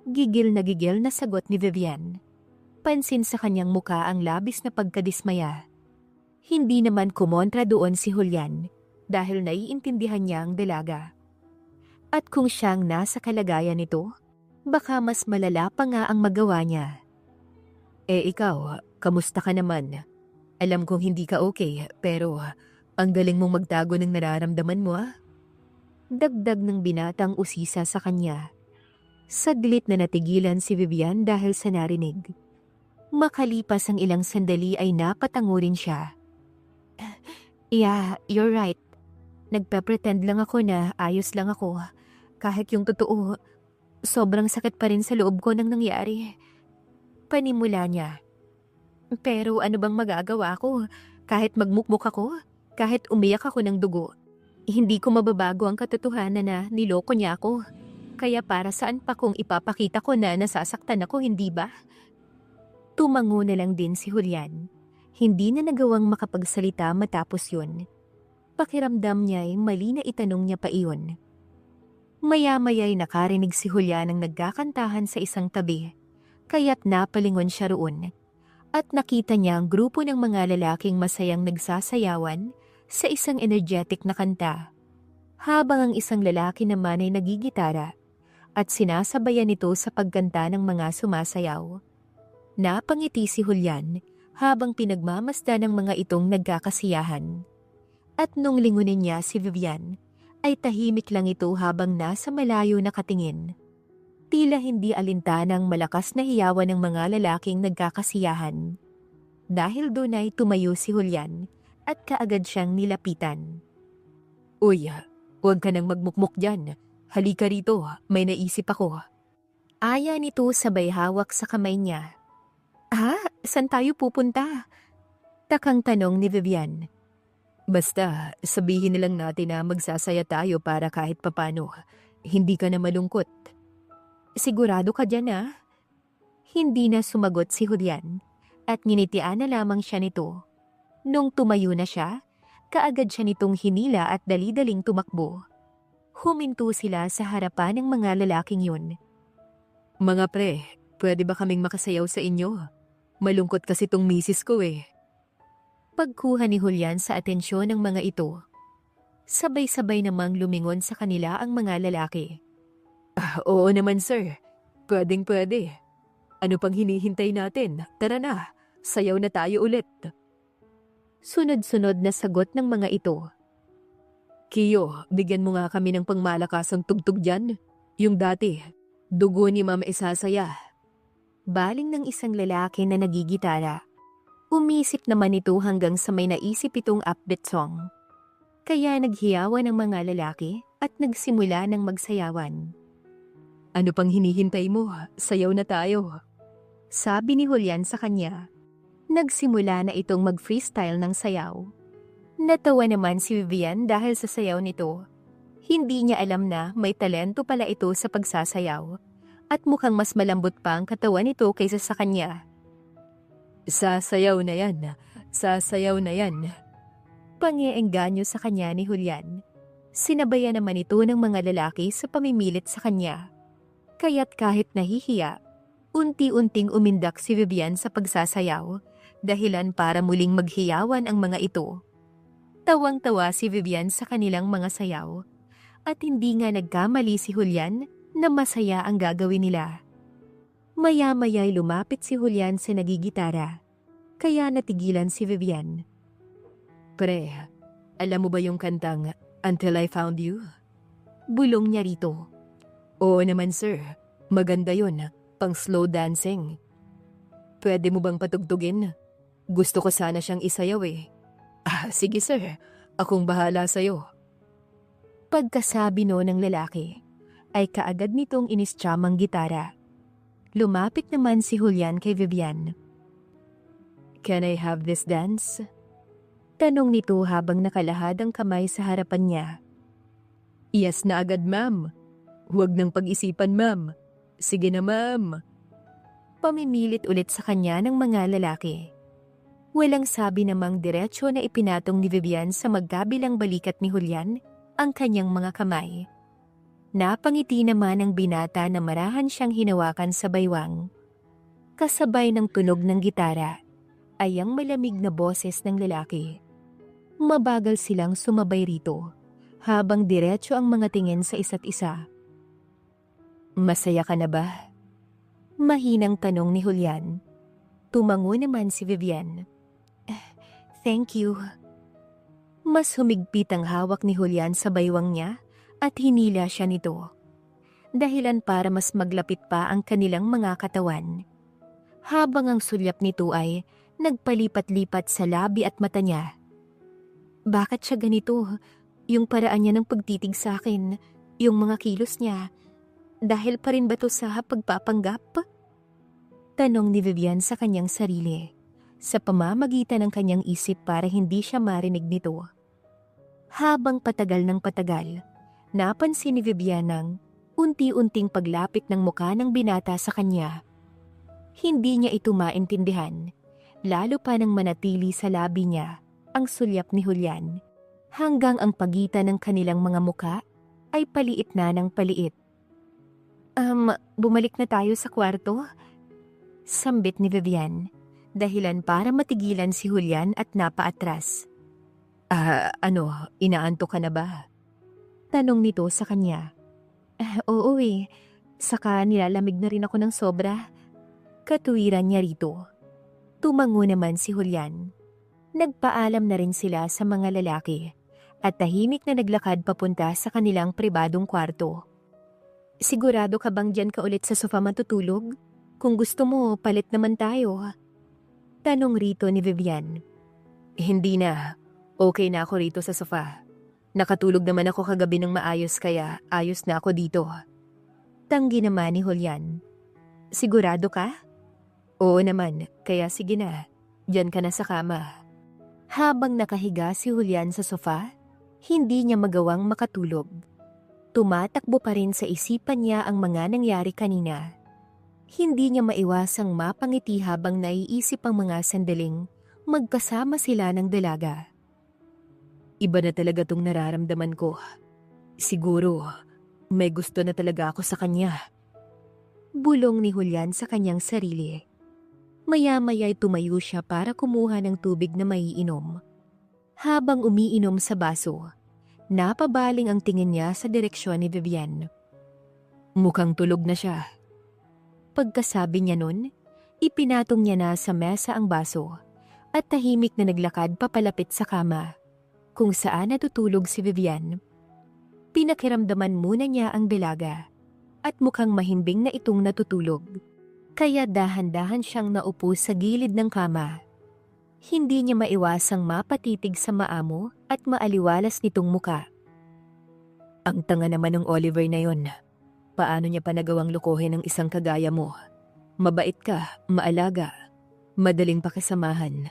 Gigil na sagot ni Vivian. Pansin sa kanyang muka ang labis na pagkadismaya. Hindi naman kumontra doon si Julian dahil naiintindihan niya ang dalaga. At kung siyang nasa kalagayan nito, baka mas malala pa nga ang magawa niya. Ikaw, kamusta ka naman? Alam kong hindi ka okay, pero ang galing mong magtago ng nararamdaman mo Dagdag ng binatang usisa sa kanya. Saglit na natigilan si Vivian dahil sa narinig. Makalipas ang ilang sandali ay napatango rin siya. Yeah, you're right. Nagpe-pretend lang ako na ayos lang ako. kahit yung totoo, sobrang sakit pa rin sa loob ko nang nangyari. Panimula niya. Pero ano bang magagawa ko? Kahit magmukmuk ako, kahit umiyak ako ng dugo, hindi ko mababago ang katotohanan na niloko niya ako. Kaya para saan pa kung ipapakita ko na nasasaktan ako, hindi ba? Tumango na lang din si Julian. Hindi na nagawang makapagsalita matapos yun. Pakiramdam niya'y mali na itanong niya pa iyon. Maya-maya'y nakarinig si Julian ng nagkakantahan sa isang tabi, kaya't napalingon siya roon. At nakita niya ang grupo ng mga lalaking masayang nagsasayawan sa isang energetic na kanta, habang ang isang lalaki naman ay nagigitara at sinasabayan ito sa pagkanta ng mga sumasayaw. Napangiti si Julian habang pinagmamasdan ng mga itong nagkakasiyahan. At nung lingunin niya si Vivian, ay tahimik lang ito habang nasa malayo nakatingin. Tila hindi alintanang malakas na hiyawan ng mga lalaking nagkakasiyahan. Dahil doon ay tumayo si Julian at kaagad siyang nilapitan. Uy, huwag ka nang magmukmuk dyan. Halika rito, may naisip ako. Aya nito sabay hawak sa kamay niya. Saan tayo pupunta? Takang tanong ni Vivian. Basta, sabihin nilang natin na magsasaya tayo para kahit papano. Hindi ka na malungkot. Sigurado ka dyan Hindi na sumagot si Julian at nginitian na lamang siya nito. Nung tumayo na siya, kaagad siya nitong hinila at dali-daling tumakbo. Huminto sila sa harapan ng mga lalaking yun. Mga pre, pwede ba kaming makasayaw sa inyo? Malungkot kasi tong misis ko Pagkuha ni Julian sa atensyon ng mga ito, sabay-sabay namang lumingon sa kanila ang mga lalaki. Oo naman sir, pwedeng-pwede. Ano pang hinihintay natin? Tara na, sayaw na tayo ulit. Sunod-sunod na sagot ng mga ito. Kiyo, bigyan mo nga kami ng pangmalakasang tugtog dyan. Yung dati, dugo ni Ma'am isasaya. Baling ng isang lalaki na nagigitara. Umisip naman ito hanggang sa may naisip itong upbeat song. Kaya naghiyawan ang mga lalaki at nagsimula ng magsayawan. Ano pang hinihintay mo? Sayaw na tayo. Sabi ni Julian sa kanya. Nagsimula na itong mag-freestyle ng sayaw. Natawa naman si Vivian dahil sa sayaw nito. Hindi niya alam na may talento pala ito sa pagsasayaw at mukhang mas malambot pa ang katawan nito kaysa sa kanya. Sasayaw na yan. Sasayaw na yan. Pang-iengganyo sa kanya ni Julian. Sinabayan naman ito ng mga lalaki sa pamimilit sa kanya. Kaya't kahit nahihiya, unti-unting umindak si Vivian sa pagsasayaw, dahilan para muling maghiyawan ang mga ito. Tawang-tawa si Vivian sa kanilang mga sayaw, at hindi nga nagkamali si Julian na masaya ang gagawin nila. Maya-maya'y lumapit si Julian sa nagigitara, kaya natigilan si Vivian. Pre, alam mo ba yung kantang Until I Found You? Bulong niya rito. Oo naman sir, maganda yun, pang slow dancing. Pwede mo bang patugtugin? Gusto ko sana siyang isayaw sige sir, akong bahala sa'yo. Pagkasabi no ng lalaki, ay kaagad nitong inistyam ang gitara. Lumapit naman si Julian kay Vivian. Can I have this dance? Tanong nito habang nakalahad ang kamay sa harapan niya. Yes na agad ma'am. Huwag nang pag-isipan ma'am. Sige na ma'am. Pamimilit ulit sa kanya ng mga lalaki. Walang sabi namang diretsyo na ipinatong ni Vivian sa magkabilang balikat ni Julian ang kanyang mga kamay. Napangiti naman ang binata na marahan siyang hinawakan sa baywang. Kasabay ng tunog ng gitara ay ang malamig na boses ng lalaki. Mabagal silang sumabay rito habang diretsyo ang mga tingin sa isa't isa. Masaya ka na ba? Mahinang tanong ni Julian. Tumango naman si Vivian. Thank you. Mas humigpit ang hawak ni Julian sa baywang niya at hinila siya nito. Dahilan para mas maglapit pa ang kanilang mga katawan. Habang ang sulyap nito ay nagpalipat-lipat sa labi at mata niya. Bakit siya ganito? Yung paraan niya ng pagtitig sa akin, Yung mga kilos niya, dahil pa rin ba to sa pagpapanggap? Tanong ni Vivian sa kanyang sarili, sa pamamagitan ng kanyang isip para hindi siya marinig nito. Habang patagal ng patagal, napansin ni Vivian ang unti-unting paglapit ng mukha ng binata sa kanya. Hindi niya ito maintindihan, lalo pa nang manatili sa labi niya ang sulyap ni Julian, hanggang ang pagitan ng kanilang mga muka ay paliit na ng paliit. Bumalik na tayo sa kwarto? Sambit ni Vivian, dahilan para matigilan si Julian at napaatras. Inaantok ka na ba? Tanong nito sa kanya. Oo eh, saka nilalamig na rin ako ng sobra. Katuwiran niya rito. Tumango naman si Julian. Nagpaalam na rin sila sa mga lalaki at tahimik na naglakad papunta sa kanilang pribadong kwarto. Sigurado ka bang dyan ka ulit sa sofa matutulog? Kung gusto mo, palit naman tayo. Tanong rito ni Vivian. Hindi na. Okay na ako rito sa sofa. Nakatulog naman ako kagabi ng maayos kaya ayos na ako dito. Tanggi naman ni Julian. Sigurado ka? Oo naman, kaya sige na. Diyan ka na sa kama. Habang nakahiga si Julian sa sofa, hindi niya magawang makatulog. Tumatakbo pa rin sa isipan niya ang mga nangyari kanina. Hindi niya maiwasang mapangiti habang naiisip ang mga sandaling magkasama sila ng dalaga. Iba na talaga tong nararamdaman ko. Siguro, may gusto na talaga ako sa kanya. Bulong ni Julian sa kanyang sarili. Maya-maya'y tumayo siya para kumuha ng tubig na maiinom. Habang umiinom sa baso, napabaling ang tingin niya sa direksyon ni Vivian. Mukhang tulog na siya. Pagkasabi niya nun, ipinatong niya na sa mesa ang baso at tahimik na naglakad papalapit sa kama, kung saan natutulog si Vivian. Pinakiramdaman muna niya ang dalaga at mukhang mahimbing na itong natutulog. Kaya dahan-dahan siyang naupo sa gilid ng kama. Hindi niya maiwasang mapatitig sa maamo at maaliwalas nitong muka. Ang tanga naman ng Oliver na yon. Paano niya pa nagawang lukuhin ng isang kagaya mo? Mabait ka, maalaga, madaling pakisamahan.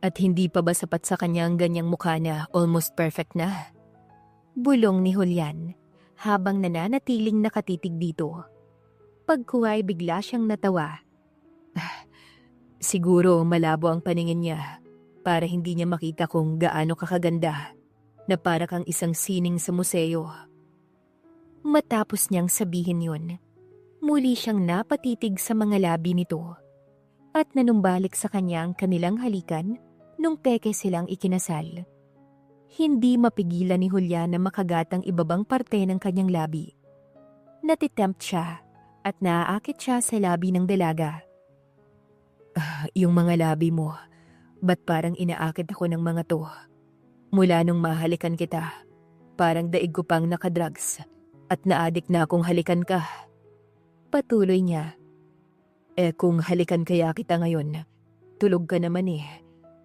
At hindi pa ba sapat sa kanya ang ganyang mukha na almost perfect na? Bulong ni Julian habang nananatiling nakatitig dito. Pagkuway bigla siyang natawa. Siguro malabo ang paningin niya para hindi niya makita kung gaano kakaganda na para kang isang sining sa museo. Matapos niyang sabihin yun, muli siyang napatitig sa mga labi nito at nanumbalik sa kanya ang kanilang halikan nung peke silang ikinasal. Hindi mapigilan ni Julian na makagat ang ibabang parte ng kanyang labi. Natitempt siya at naaakit siya sa labi ng dalaga. Yung mga labi mo, ba't parang inaakit ako ng mga to? Mula nung mahalikan kita, parang daig ko pang nakadrugs at naadik na akong halikan ka. Patuloy niya. Kung halikan kaya kita ngayon, tulog ka naman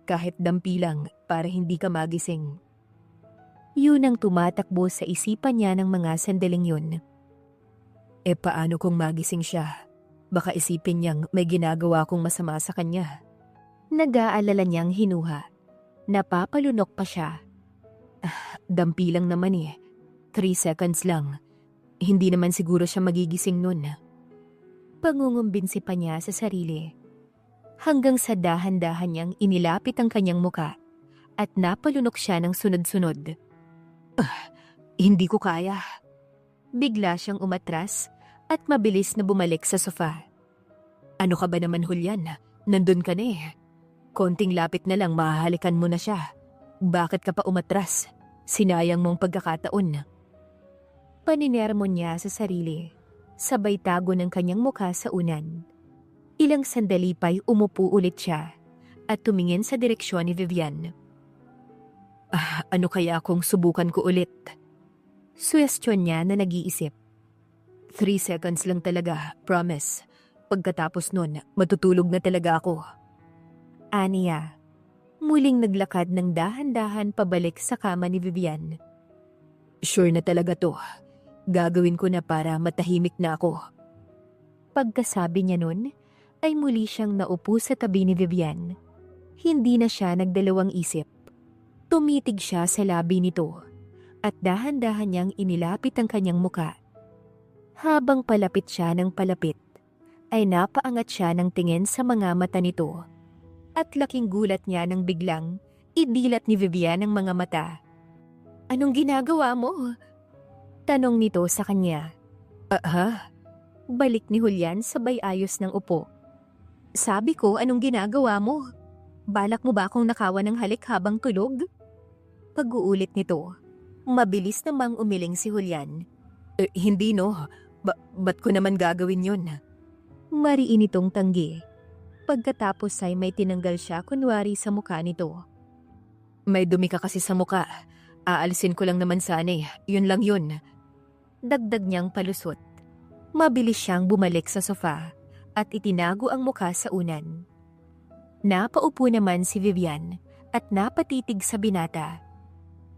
kahit dampi lang para hindi ka magising. Yun ang tumatakbo sa isipan niya ng mga sandaling yun. Paano kung magising siya? Baka isipin niyang may ginagawa kong masama sa kanya. Nag-aalala niyang hinuha. Napapalunok pa siya. Dampi lang naman 3 seconds lang. Hindi naman siguro siya magigising nun. Pangungumbinsi pa niya sa sarili. Hanggang sa dahan-dahan niyang inilapit ang kanyang muka at napalunok siya ng sunod-sunod. Hindi ko kaya. Bigla siyang umatras at mabilis na bumalik sa sofa. Ano ka ba naman, Julian? Nandun ka na Konting lapit na lang mahahalikan mo na siya. Bakit ka pa umatras? Sinayang mong pagkakataon. Paninermon niya sa sarili, sabay tago ng kanyang mukha sa unan. Ilang sandali pa'y umupo ulit siya at tumingin sa direksyon ni Vivian. Ano kaya kung subukan ko ulit? Suwestyon niya na nag-iisip. 3 seconds lang talaga, promise. Pagkatapos nun, matutulog na talaga ako. Aniya, muling naglakad ng dahan-dahan pabalik sa kama ni Vivian. Sure na talaga to. Gagawin ko na para matahimik na ako. Pagkasabi niya nun, ay muli siyang naupo sa tabi ni Vivian. Hindi na siya nagdalawang isip. Tumitig siya sa labi nito at dahan-dahan niyang inilapit ang kanyang muka. Habang palapit siya ng palapit, ay napaangat siya ng tingin sa mga mata nito. At laking gulat niya nang biglang idilat ni Vivian ang mga mata. "Anong ginagawa mo?" Tanong nito sa kanya. Balik ni Julian sabay ayos ng upo. "Sabi ko, anong ginagawa mo? Balak mo ba akong nakawan ng halik habang tulog?" Pag-uulit nito, mabilis namang umiling si Julian. Hindi no, ba't ko naman gagawin yun? Mariin itong tanggi. Pagkatapos ay may tinanggal siya kunwari sa mukha nito. May dumi ka kasi sa muka. Aalisin ko lang naman sana eh. Yun lang yun. Dagdag niyang palusot. Mabilis siyang bumalik sa sofa at itinago ang mukha sa unan. Napaupo naman si Vivian at napatitig sa binata.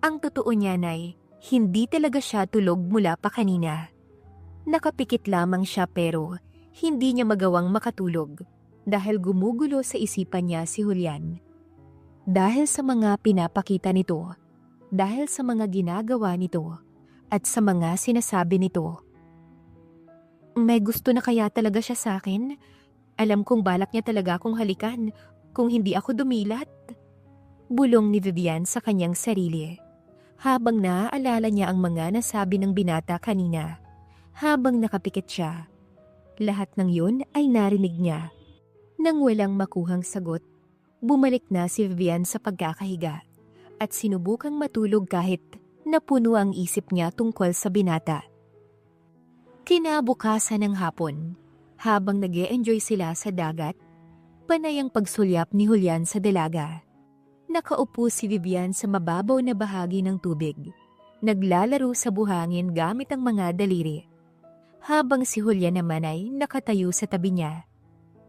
Ang totoo niyan ay hindi talaga siya tulog mula pa kanina. Nakapikit lamang siya pero hindi niya magawang makatulog dahil gumugulo sa isipan niya si Julian. Dahil sa mga pinapakita nito, dahil sa mga ginagawa nito, at sa mga sinasabi nito. May gusto na kaya talaga siya sa akin? Alam kong balak niya talaga akong halikan kung hindi ako dumilat. Bulong ni Vivian sa kanyang sarili, habang naaalala niya ang mga nasabi ng binata kanina, habang nakapikit siya. Lahat ng yun ay narinig niya. Nang walang makuhang sagot, bumalik na si Vivian sa pagkakahiga at sinubukang matulog kahit napuno ang isip niya tungkol sa binata. Kinabukasan ng hapon, habang nag-e-enjoy sila sa dagat, panay ang pagsulyap ni Julian sa dalaga. Nakaupo si Vivian sa mababaw na bahagi ng tubig, naglalaro sa buhangin gamit ang mga daliri. Habang si Julian naman ay nakatayo sa tabi niya.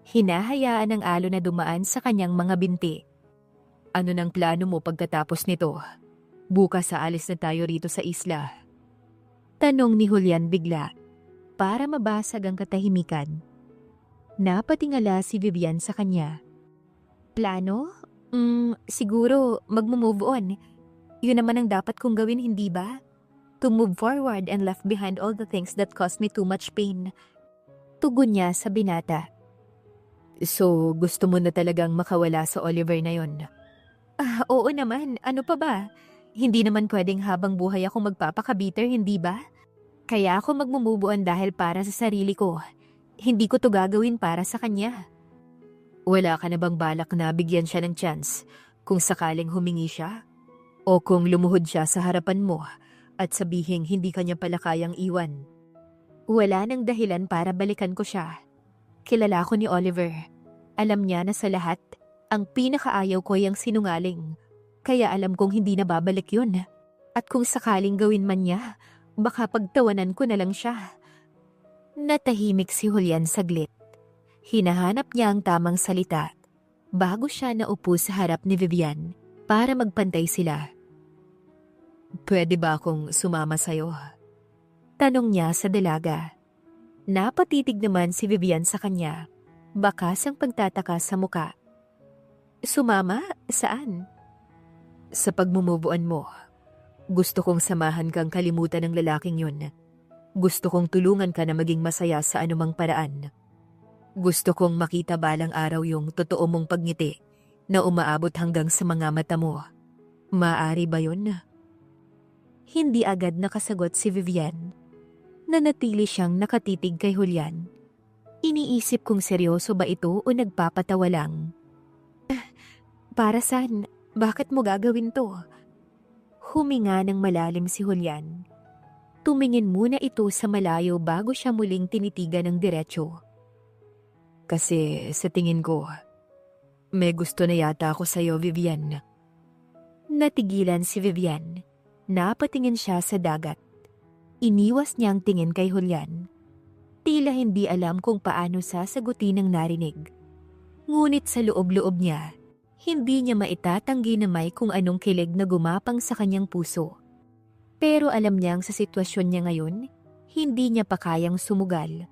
Hinahayaan ang alon na dumaan sa kanyang mga binti. Ano nang plano mo pagkatapos nito? Bukas aalis na tayo rito sa isla. Tanong ni Julian bigla, para mabasag ang katahimikan. Napatingala si Vivian sa kanya. Plano? Siguro magmo-move on. Yun naman ang dapat kong gawin, hindi ba? To move forward and left behind all the things that caused me too much pain. Tugon niya sa binata. So, gusto mo na talagang makawala sa Oliver na yon? Oo naman, ano pa ba? Hindi naman pwedeng habang buhay ako magpapakabiter, hindi ba? Kaya ako magmo-move on dahil para sa sarili ko. Hindi ko to gagawin para sa kanya. Wala ka na bang balak na bigyan siya ng chance kung sakaling humingi siya? O kung lumuhod siya sa harapan mo at sabihing hindi kanya pala kayang iwan? Wala nang dahilan para balikan ko siya. Kilala ko ni Oliver. Alam niya na sa lahat, ang pinakaayaw ko ay ang sinungaling. Kaya alam kong hindi na babalik yun. At kung sakaling gawin man niya, baka pagtawanan ko na lang siya. Natahimik si Julian saglit. Hinahanap niya ang tamang salita bago siya naupo sa harap ni Vivian para magpantay sila. Pwede ba akong sumama sa'yo? Tanong niya sa dalaga. Napatitig naman si Vivian sa kanya, bakas ang pagtataka sa muka. Sumama? Saan? Sa pagmumubuan mo. Gusto kong samahan kang kalimutan ng lalaking yun. Gusto kong tulungan ka na maging masaya sa anumang paraan. Gusto kong makita balang araw yung totoo mong pagngiti na umaabot hanggang sa mga mata mo. Maaari ba yun? Hindi agad nakasagot si Vivian. Nanatili siyang nakatitig kay Julian. Iniisip kung seryoso ba ito o nagpapatawa lang. Para saan? Bakit mo gagawin to? Huminga ng malalim si Julian. Tumingin muna ito sa malayo bago siya muling tinitigan ng diretsyo. Kasi sa tingin ko, may gusto na yata ako sa'yo, Vivian. Natigilan si Vivian. Napatingin siya sa dagat. Iniwas niya ang tingin kay Julian. Tila hindi alam kung paano sasagutin ang narinig. Ngunit sa loob-loob niya, hindi niya maitatanggi na may kung anong kilig na gumapang sa kanyang puso. Pero alam niyang sa sitwasyon niya ngayon, Hindi niya pa kayang sumugal.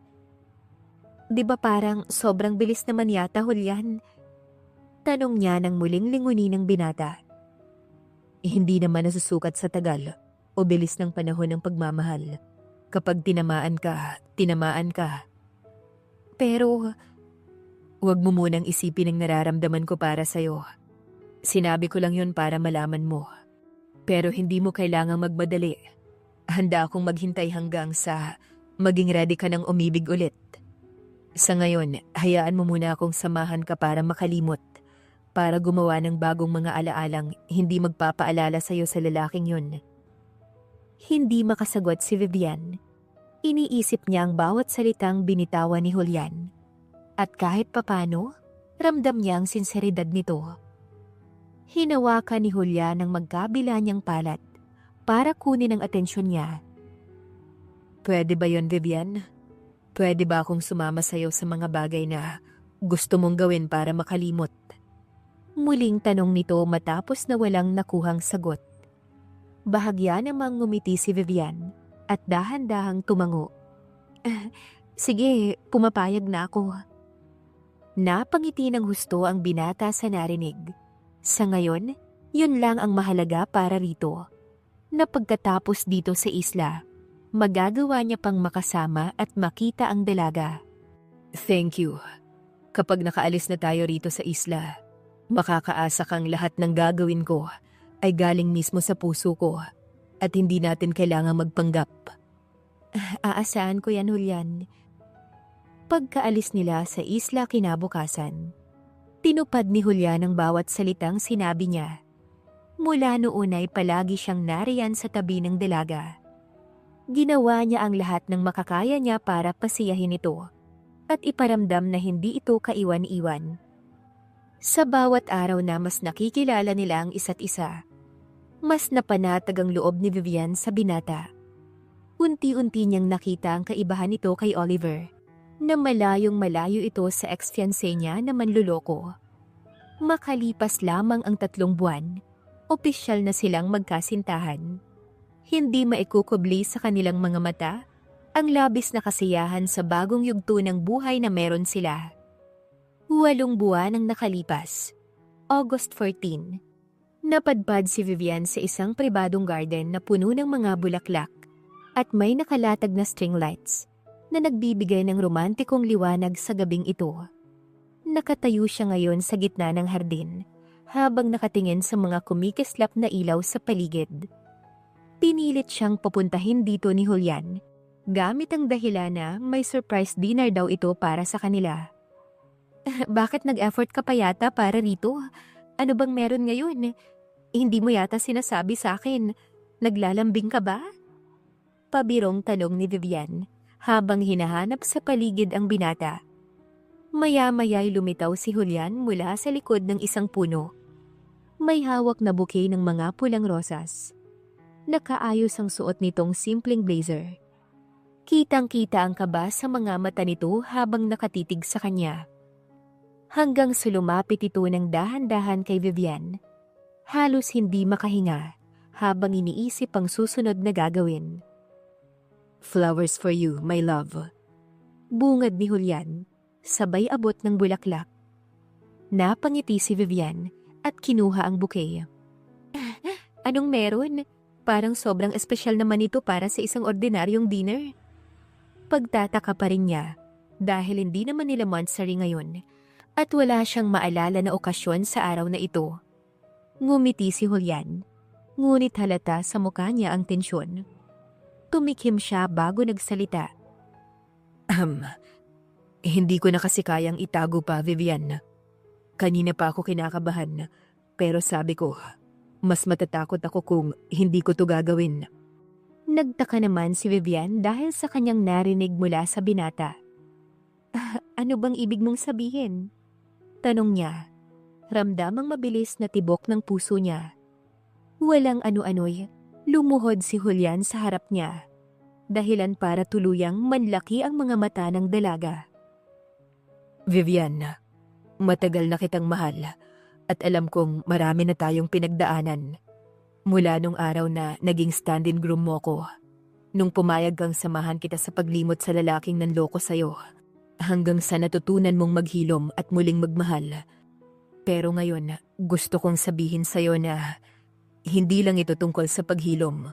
Di ba parang sobrang bilis naman yata, Julian? Tanong niya nang muling lingunin ng binata. Hindi naman nasusukat sa tagal o bilis ng panahon ng pagmamahal. Kapag tinamaan ka, tinamaan ka. Pero, Huwag mo munang isipin ang nararamdaman ko para sa'yo. Sinabi ko lang yun para malaman mo. Pero hindi mo kailangang magmadali. Handa akong maghintay hanggang sa maging ready ka ng umibig ulit. Sa ngayon, hayaan mo muna akong samahan ka para makalimot. Para gumawa ng bagong mga alaalang hindi magpapaalala sa'yo sa lalaking yun. hindi makasagot si Vivian. Iniisip niya ang bawat salitang binitawan ni Julian. At kahit papano, ramdam niya ang sinseridad nito. Hinawakan ni Julian ang magkabila niyang palat para kunin ang atensyon niya. Pwede ba yon, Vivian? Pwede ba akong sumama sa'yo sa mga bagay na gusto mong gawin para makalimot? Muling tanong nito matapos na walang nakuhang sagot. Bahagya namang ngumiti si Vivian at dahan-dahang tumango. Sige, pumapayag na ako. Napangiti ng husto ang binata sa narinig. Sa ngayon, yun lang ang mahalaga para rito. Na pagkatapos dito sa isla, magagawa niya pang makasama at makita ang dalaga. Thank you. Kapag nakaalis na tayo rito sa isla, makakaasa kang lahat ng gagawin ko ay galing mismo sa puso ko at hindi natin kailangang magpanggap. Aasahan ko yan, Julian. Pagkaalis nila sa isla kinabukasan, tinupad ni Julian ang bawat salitang sinabi niya. Mula noon ay palagi siyang nariyan sa tabi ng dalaga. Ginawa niya ang lahat ng makakaya niya para pasiyahin ito at iparamdam na hindi ito kaiwan-iwan. Sa bawat araw na mas nakikilala nila ang isa't isa, mas napanatag ang loob ni Vivian sa binata. Unti-unti niyang nakita ang kaibahan nito kay Oliver, na malayong malayo ito sa ex-fiancé niya na manluloko. Makalipas lamang ang 3 buwan, opisyal na silang magkasintahan. Hindi maikukubli sa kanilang mga mata ang labis na kasiyahan sa bagong yugto ng buhay na meron sila. 8 buwan ang nakalipas. August 14. Napadpad si Vivian sa isang pribadong garden na puno ng mga bulaklak at may nakalatag na string lights na nagbibigay ng romantikong liwanag sa gabing ito. Nakatayo siya ngayon sa gitna ng hardin habang nakatingin sa mga kumikislap na ilaw sa paligid. Pinilit siyang papuntahin dito ni Julian gamit ang dahilan na may surprise dinner daw ito para sa kanila. Bakit nag-effort ka pa yata para rito? Ano bang meron ngayon? Hindi mo yata sinasabi sa akin. Naglalambing ka ba? Pabirong tanong ni Vivian habang hinahanap sa paligid ang binata. Maya-maya'y lumitaw si Julian mula sa likod ng isang puno. May hawak na bouquet ng mga pulang rosas. Nakaayos ang suot nitong simpleng blazer. Kitang-kita ang kaba sa mga mata nito habang nakatitig sa kanya. Hanggang sa lumapit ito ng dahan-dahan kay Vivian. Halos hindi makahinga habang iniisip ang susunod na gagawin. Flowers for you, my love. Bungad ni Julian, sabay abot ng bulaklak. Napangiti si Vivian at kinuha ang bouquet. Anong meron? Parang sobrang espesyal naman ito para sa isang ordinaryong dinner. Pagtataka pa rin niya dahil hindi naman nila monthsary ngayon at wala siyang maalala na okasyon sa araw na ito. Ngumiti si Julian, ngunit halata sa mukha niya ang tensyon. Tumikim siya bago nagsalita. Hindi ko na kasi kayang itago pa, Vivian. Kanina pa ako kinakabahan, pero sabi ko, mas matatakot ako kung hindi ko to gagawin. Nagtaka naman si Vivian dahil sa kanyang narinig mula sa binata. Ano bang ibig mong sabihin? Tanong niya. Ramdam ang mabilis na tibok ng puso niya. Walang ano-ano'y, lumuhod si Julian sa harap niya. Dahilan para tuluyang manlaki ang mga mata ng dalaga. Vivian, matagal na kitang mahal at alam kong marami na tayong pinagdaanan. Mula nung araw na naging stand-in groom mo ko. Nung pumayag kang samahan kita sa paglimot sa lalaking nanloko sa'yo, hanggang sa natutunan mong maghilom at muling magmahal. Pero ngayon, gusto kong sabihin sa'yo na hindi lang ito tungkol sa paghilom.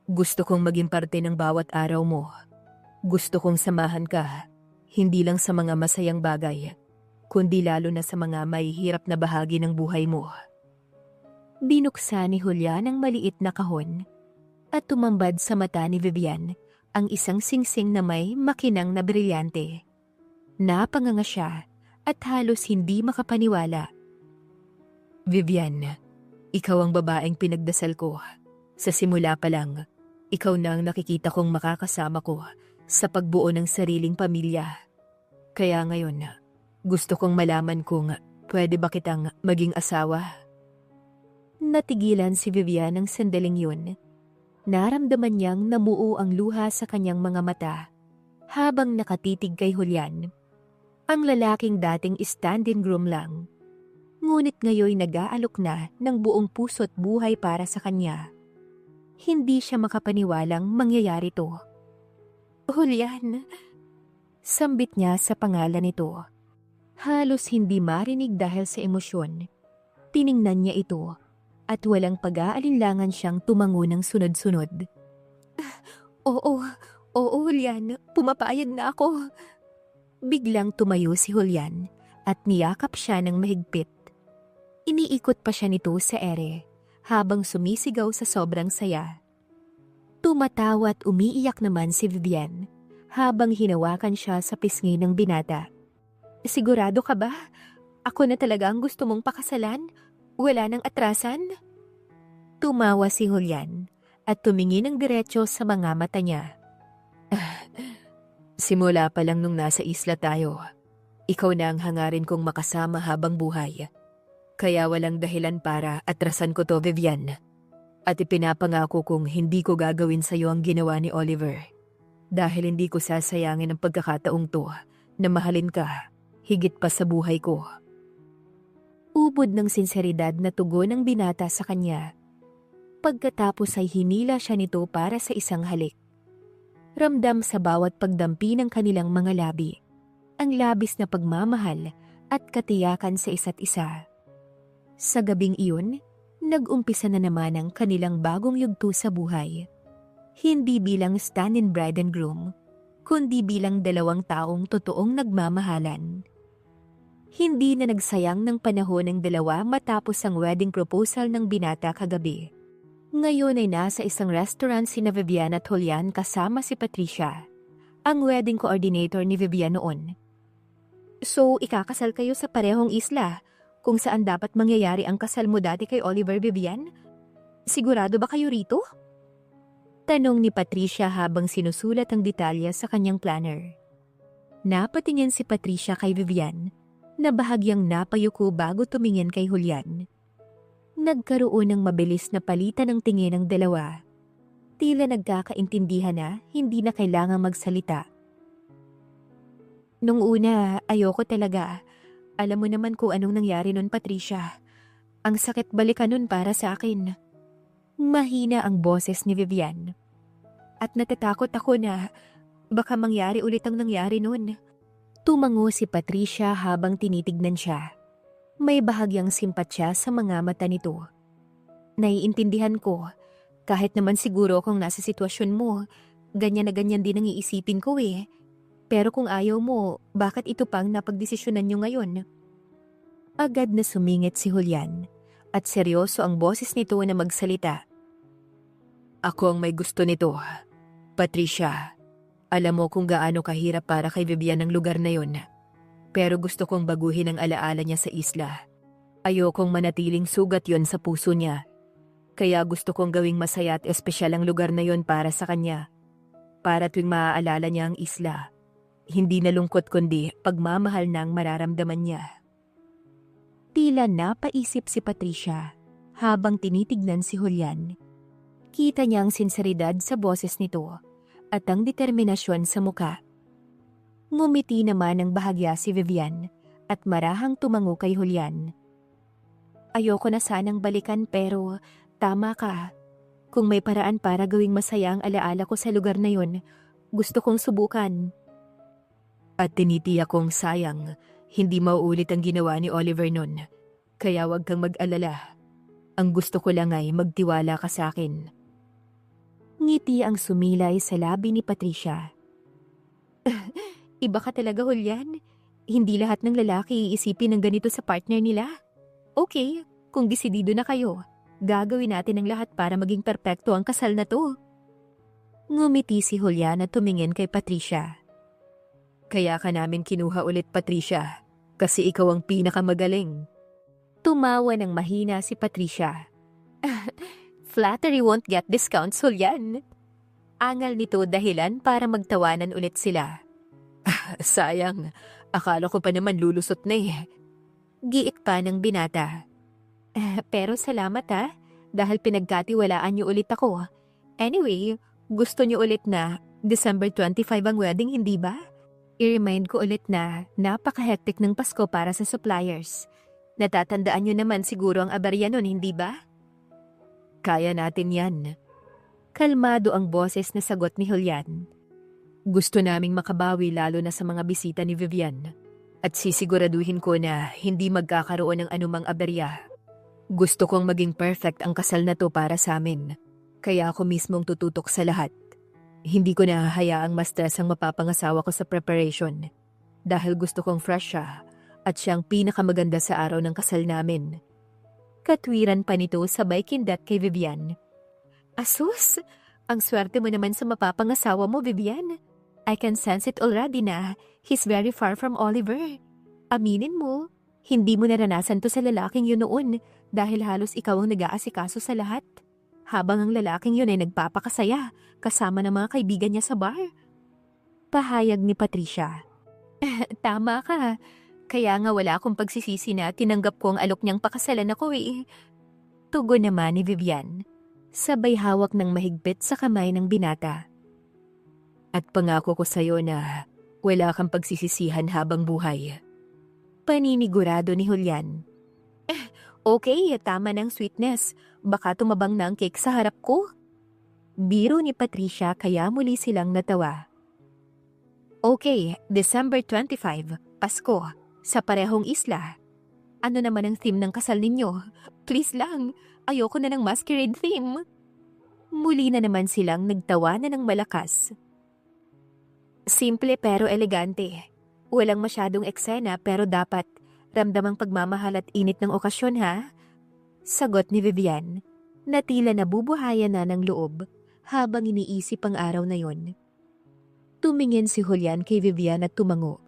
Gusto kong maging parte ng bawat araw mo. Gusto kong samahan ka, hindi lang sa mga masayang bagay, kundi lalo na sa mga mahihirap na bahagi ng buhay mo. Binuksan ni Julian ang maliit na kahon at tumambad sa mata ni Vivian ang isang singsing na may makinang na brilyante. Napanganga siya at halos hindi makapaniwala. Vivian, ikaw ang babaeng pinagdasal ko. Sa simula pa lang, ikaw na ang nakikita kong makakasama ko sa pagbuo ng sariling pamilya. Kaya ngayon, gusto kong malaman kung pwede ba kitang maging asawa. Natigilan si Vivian ng sandaling yun. Naramdaman niyang namuo ang luha sa kanyang mga mata habang nakatitig kay Julian. Ang lalaking dating stand-in groom lang. Ngunit ngayoy nag-aalok na ng buong puso't buhay para sa kanya. Hindi siya makapaniwalang mangyayari to. Julian, sambit niya sa pangalan nito. Halos hindi marinig dahil sa emosyon. Tiningnan niya ito. At walang pag-aalinlangan siyang tumango ng sunod-sunod. Oo, Julian, pumapayag na ako. Biglang tumayo si Julian at niyakap siya ng mahigpit. Iniikot pa siya nito sa ere habang sumisigaw sa sobrang saya. Tumatawa at umiiyak naman si Vivian habang hinawakan siya sa pisngi ng binata. Sigurado ka ba? Ako na talaga ang gusto mong pakasalan? Wala nang atrasan? Tumawa si Julian at tumingin ng diretso sa mga mata niya. Simula pa lang nung nasa isla tayo, ikaw na ang hangarin kong makasama habang buhay. Kaya walang dahilan para atrasan ko to, Vivian. At ipinapangako kong hindi ko gagawin sa'yo ang ginawa ni Oliver. Dahil hindi ko sasayangin ang pagkakataong to na mahalin ka higit pa sa buhay ko. Ubod ng sinseridad na tugon ng binata sa kanya. Pagkatapos ay hinila siya nito para sa isang halik. Ramdam sa bawat pagdampi ng kanilang mga labi ang labis na pagmamahal at katiyakan sa isa't isa. Sa gabing iyon, nag-umpisa na naman ang kanilang bagong yugto sa buhay. Hindi bilang stand-in bride and groom, kundi bilang dalawang taong totoong nagmamahalan. Hindi na nagsayang ng panahon ng dalawa matapos ang wedding proposal ng binata kagabi. Ngayon ay nasa isang restaurant sina Vivian at Julian kasama si Patricia, ang wedding coordinator ni Vivian noon. So, ikakasal kayo sa parehong isla, kung saan dapat mangyayari ang kasal mo dati kay Oliver, Vivian? Sigurado ba kayo rito? Tanong ni Patricia habang sinusulat ang detalye sa kanyang planner. Napatingin si Patricia kay Vivian, na bahagyang napayuko bago tumingin kay Julian. Nagkaroon ng mabilis na palitan ng tingin ng dalawa. Tila nagkakaintindihan na hindi na kailangang magsalita. Nung una, ayoko talaga. Alam mo naman kung anong nangyari nun, Patricia. Ang sakit balikan nun para sa akin. Mahina ang boses ni Vivian. At natatakot ako na baka mangyari ulit ang nangyari nun. Tumango si Patricia habang tinitignan siya. May bahagyang simpatsya sa mga mata nito. Naiintindihan ko, kahit naman siguro kung nasa sitwasyon mo, ganyan na ganyan din ang iisipin ko eh. Pero kung ayaw mo, bakit ito pang napagdesisyonan nyo ngayon? Agad na sumingit si Julian at seryoso ang boses nito na magsalita. Ako ang may gusto nito. Patricia, alam mo kung gaano kahirap para kay Vivian ang lugar na yon. Pero gusto kong baguhin ang alaala niya sa isla. Ayokong manatiling sugat yon sa puso niya. Kaya gusto kong gawing masaya at espesyal ang lugar na yon para sa kanya. Para tuwing maaalala niya ang isla, hindi na lungkot kundi pagmamahal na ang mararamdaman niya. Tila napaisip si Patricia habang tinitignan si Julian. Kita niya ang sinseridad sa boses nito at ang determinasyon sa muka. Ngumiti naman ng bahagya si Vivian at marahang tumango kay Julian. Ayoko na sanang balikan pero tama ka. Kung may paraan para gawing masaya ang alaala ko sa lugar na yon, gusto kong subukan. At tinitiyak kong sayang, hindi mauulit ang ginawa ni Oliver nun. Kaya wag kang mag-alala. Ang gusto ko lang ay magtiwala ka sa akin. Ngiti ang sumilay sa labi ni Patricia. Iba ka talaga, Julian. Hindi lahat ng lalaki iisipin ng ganito sa partner nila. Okay, kung desidido na kayo, gagawin natin ang lahat para maging perpekto ang kasal na to. Ngumiti si Julian at tumingin kay Patricia. Kaya ka namin kinuha ulit, Patricia, kasi ikaw ang pinakamagaling. Tumawa ng mahina si Patricia. Flattery won't get discounts, Julian. Angal nito dahilan para magtawanan ulit sila. Sayang, akala ko pa naman lulusot na eh. Giit pa ng binata. Pero salamat dahil pinagkatiwalaan niyo ulit ako. Anyway, gusto niyo ulit na December 25 ang wedding, hindi ba? I-remind ko ulit na napaka-hectic ng Pasko para sa suppliers. Natatandaan niyo naman siguro ang aberya nun, hindi ba? Kaya natin yan. Kalmado ang boses na sagot ni Julian. Gusto naming makabawi lalo na sa mga bisita ni Vivian. At sisiguraduhin ko na hindi magkakaroon ng anumang aberya. Gusto kong maging perfect ang kasal na to para sa amin. Kaya ako mismong tututok sa lahat. Hindi ko nahahayaang ma-stress ang mapapangasawa ko sa preparation. Dahil gusto kong fresh siya at siyang pinakamaganda sa araw ng kasal namin. Katwiran pa nito sabay kindat kay Vivian. Asus, ang swerte mo naman sa mapapangasawa mo, Vivian. I can sense it already na he's very far from Oliver. Aminin mo, hindi mo naranasan to sa lalaking yun noon dahil halos ikaw ang nag-aasikaso sa lahat. Habang ang lalaking yun ay nagpapakasaya kasama ng mga kaibigan niya sa bar. Pahayag ni Patricia. Tama ka. Kaya nga wala akong pagsisisi na tinanggap ko ang alok niyang pakasalan ako eh. Tugon naman ni Vivian. Sabay hawak ng mahigpit sa kamay ng binata. At pangako ko sa'yo na wala kang pagsisisihan habang buhay. Paninigurado ni Julian. Okay, tama ng sweetness. Baka tumabang na ang cake sa harap ko. Biro ni Patricia kaya muli silang natawa. Okay, December 25, Pasko, sa parehong isla. Ano naman ang theme ng kasal ninyo? Please lang, ayoko na ng masquerade theme. Muli na naman silang nagtawanan ng malakas. Simple pero elegante. Walang masyadong eksena pero dapat ramdamang pagmamahal at init ng okasyon ha? Sagot ni Vivian, na tila nabubuhayan na ng loob habang iniisip ang araw na yon. Tumingin si Julian kay Vivian at tumango.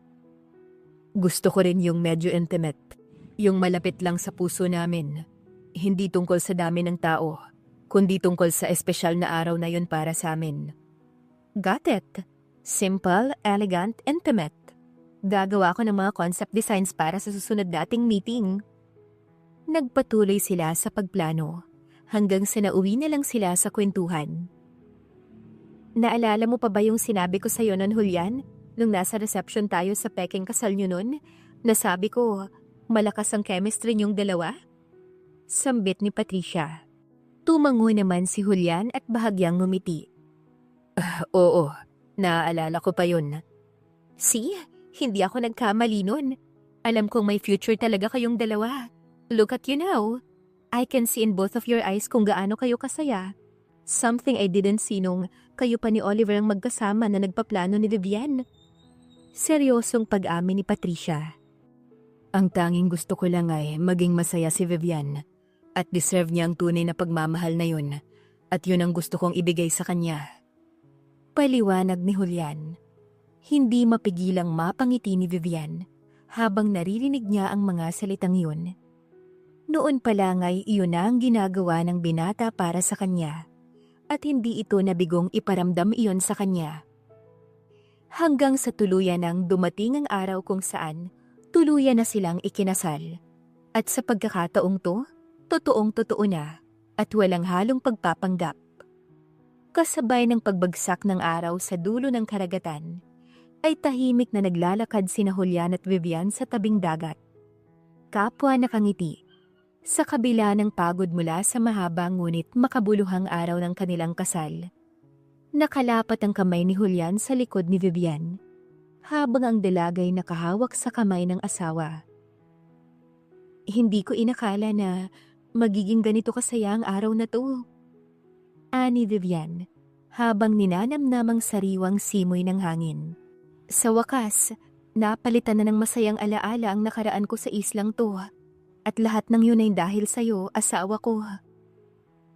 Gusto ko rin yung medyo intimate, yung malapit lang sa puso namin. Hindi tungkol sa dami ng tao, kundi tungkol sa espesyal na araw na yon para sa amin. Got it. Simple, elegant, intimate. Gagawa ko ng mga concept designs para sa susunod nating meeting. Nagpatuloy sila sa pagplano hanggang sa nauwi na lang sila sa kwentuhan. Naalala mo pa ba yung sinabi ko sa'yo nun, Julian? Nung nasa reception tayo sa peking kasal nyo nun, nasabi ko, malakas ang chemistry niyong dalawa? Sambit ni Patricia. Tumango naman si Julian at bahagyang ngumiti. Oo, naaalala ko pa yun. See? Hindi ako nagkamali nun. Alam kong may future talaga kayong dalawa. Look at you now. I can see in both of your eyes kung gaano kayo kasaya. Something I didn't see nung kayo pa ni Oliver ang magkasama na nagpaplano ni Vivian. Seryosong pag-amin ni Patricia. Ang tanging gusto ko lang ay maging masaya si Vivian at deserve niya ang tunay na pagmamahal na yun at yun ang gusto kong ibigay sa kanya. Paliwanag ni Julian. Hindi mapigilang mapangiti ni Vivian habang naririnig niya ang mga salitang yun. Noon pa lang ay iyon na ang ginagawa ng binata para sa kanya at hindi ito nabigong iparamdam iyon sa kanya. Hanggang sa tuluyan nang dumating ang araw kung saan tuluyan na silang ikinasal. At sa pagkakataong to, totoong-totoo na at walang halong pagpapanggap. Kasabay ng pagbagsak ng araw sa dulo ng karagatan, ay tahimik na naglalakad sina Julian at Vivian sa tabing dagat. Kapwa nakangiti, Sa kabila ng pagod mula sa mahaba ngunit makabuluhang araw ng kanilang kasal, nakalapat ang kamay ni Julian sa likod ni Vivian, habang ang dalagay nakahawak sa kamay ng asawa. Hindi ko inakala na magiging ganito kasaya ang araw na to, ani Vivian, habang ninanamnam ang sariwang simoy ng hangin. Sa wakas, napalitan na ng masayang alaala ang nakaraan ko sa islang to. At lahat ng yun ay dahil sa'yo, asawa ko.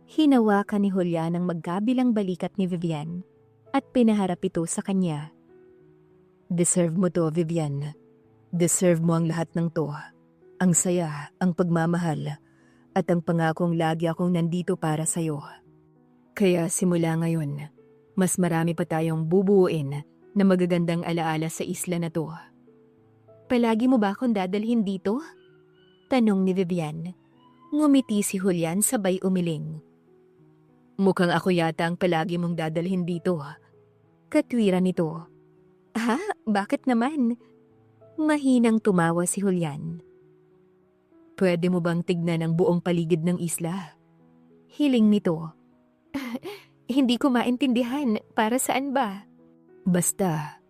Hinawakan ni Julian ang magkabilang balikat ni Vivian at pinaharap ito sa kanya. Deserve mo to, Vivian. Deserve mo ang lahat ng to. Ang saya, ang pagmamahal, at ang pangakong lagi akong nandito para sa'yo. Kaya simula ngayon, mas marami pa tayong bubuuin na magagandang alaala sa isla na to. Palagi mo ba akong dadalhin dito? Tanong ni Vivian. Ngumiti si Julian sabay umiling. Mukhang ako yata ang palagi mong dadalhin dito. Katwiran nito. Ha? Bakit naman? Mahinang tumawa si Julian. Pwede mo bang tignan ang buong paligid ng isla? Hiling nito. Hindi ko maintindihan. Para saan ba? Basta,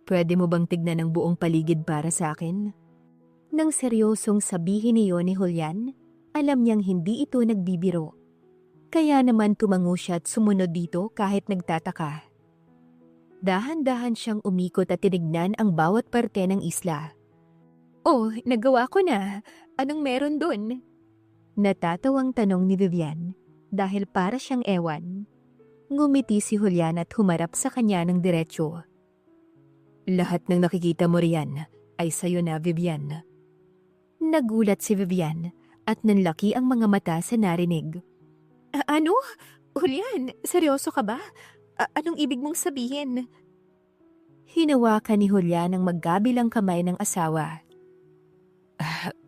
pwede mo bang tignan ang buong paligid para sa akin? Nang seryosong sabihin niyo ni Julian, alam niyang hindi ito nagbibiro. Kaya naman tumango siya at sumunod dito kahit nagtataka. Dahan-dahan siyang umikot at tinignan ang bawat parte ng isla. Oh, nagawa ko na. Anong meron dun? Natatawang tanong ni Vivian dahil para siyang ewan. Ngumiti si Julian at humarap sa kanya ng diretsyo. Lahat ng nakikita mo riyan ay sayo na, Vivian. Nagulat si Vivian at nanlaki ang mga mata sa narinig. Ano? Julian, seryoso ka ba? Anong ibig mong sabihin? Hinawakan ni Julian ang magkabilang kamay ng asawa.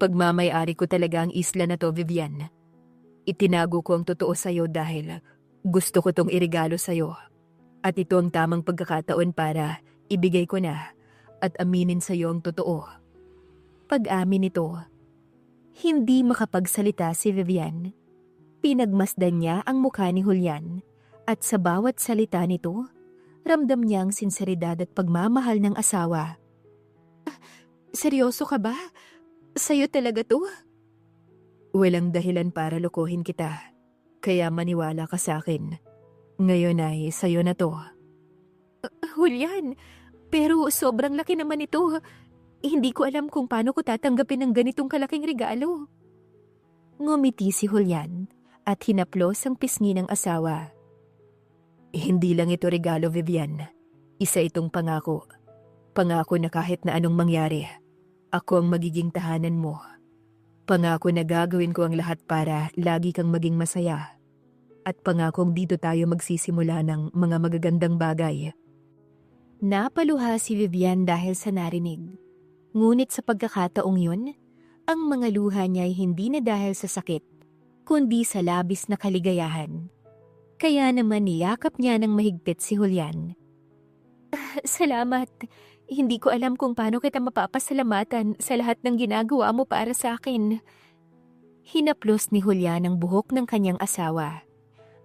Pagmamay-ari ko talaga ang isla na to, Vivian. Itinago ko ang totoo sa'yo dahil gusto ko tong irigalo sa'yo. At ito ang tamang pagkakataon para ibigay ko na at aminin sa'yo ang totoo. Pag-amin nito, hindi makapagsalita si Vivian. Pinagmasdan niya ang mukha ni Julian at sa bawat salita nito, ramdam niya ang sinseridad at pagmamahal ng asawa. Seryoso ka ba? Sa'yo talaga to? Walang dahilan para lokohin kita, kaya maniwala ka sa akin. Ngayon ay sa'yo na to. Julian, pero sobrang laki naman ito. Hindi ko alam kung paano ko tatanggapin ng ganitong kalaking regalo. Ngumiti si Julian at hinaplos ang pisngi ng asawa. Hindi lang ito regalo, Vivian. Isa itong pangako. Pangako na kahit na anong mangyari, ako ang magiging tahanan mo. Pangako na gagawin ko ang lahat para lagi kang maging masaya. At pangakong dito tayo magsisimula ng mga magagandang bagay. Napaluha si Vivian dahil sa narinig. Ngunit sa pagkakataong yun, ang mga luha niya ay hindi na dahil sa sakit, kundi sa labis na kaligayahan. Kaya naman niyakap niya ng mahigpit si Julian. Salamat. Hindi ko alam kung paano kita mapapasalamatan sa lahat ng ginagawa mo para sa akin. Hinaplos ni Julian ang buhok ng kanyang asawa,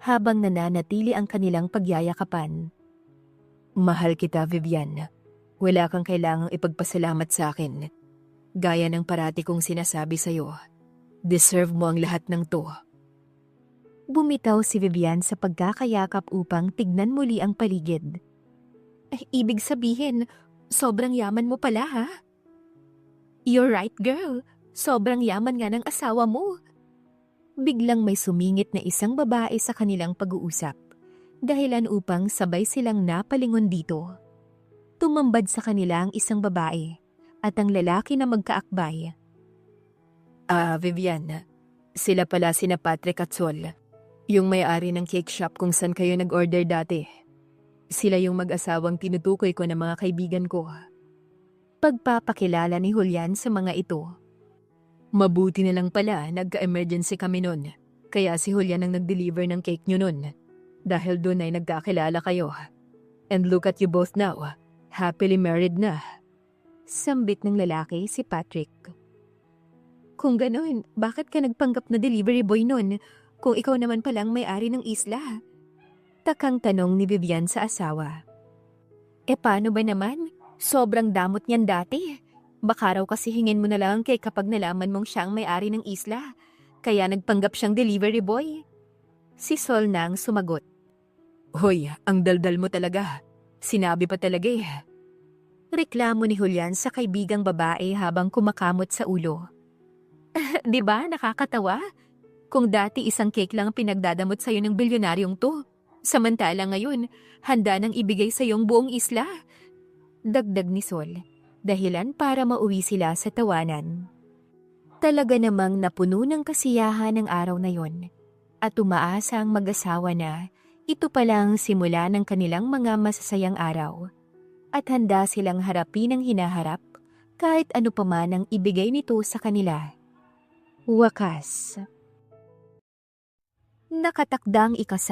habang nananatili ang kanilang pagyayakapan. Mahal kita, Vivian. Wala kang kailangang ipagpasalamat sa akin. Gaya ng parati kong sinasabi sa'yo, deserve mo ang lahat ng to. Bumitaw si Vivian sa pagkakayakap upang tignan muli ang paligid. Ibig sabihin, sobrang yaman mo pala, ha? You're right, girl. Sobrang yaman nga ng asawa mo. Biglang may sumingit na isang babae sa kanilang pag-uusap, dahilan upang sabay silang napalingon dito. Tumambad sa kanila ang isang babae at ang lalaki na magkaakbay. Vivian, sila pala sina Patrick at Sol, yung may-ari ng cake shop kung saan kayo nag-order dati. Sila yung mag-asawang tinutukoy ko ng mga kaibigan ko. Pagpapakilala ni Julian sa mga ito. Mabuti na lang pala nagka-emergency kami nun, kaya si Julian ang nag-deliver ng cake nyo nun. Dahil doon ay nagkakilala kayo. And look at you both now. Happily married na. Sambit ng lalaki si Patrick. Kung ganun, bakit ka nagpanggap na delivery boy nun kung ikaw naman palang may-ari ng isla? Takang tanong ni Vivian sa asawa. Paano ba naman? Sobrang damot niyan dati. Baka raw kasi hingin mo na lang kay kapag nalaman mong siya ang may-ari ng isla. Kaya nagpanggap siyang delivery boy. Si Sol nang sumagot. Hoy, ang daldal mo talaga. Sinabi pa talaga eh. Reklamo ni Julian sa kaibigang babae habang kumakamot sa ulo. Di ba nakakatawa? Kung dati isang cake lang ang pinagdadamot sa'yo ng bilyonaryong to. Samantala ngayon, handa nang ibigay sa iyong buong isla. Dagdag ni Sol, dahilan para mauwi sila sa tawanan. Talaga namang napuno ng kasiyahan ng araw na yon at umaasa ang mag-asawa na ito palang simula ng kanilang mga masasayang araw at handa silang harapin ang hinaharap kahit ano pa man ang ibigay nito sa kanila. Wakas. Nakatakdang ikasal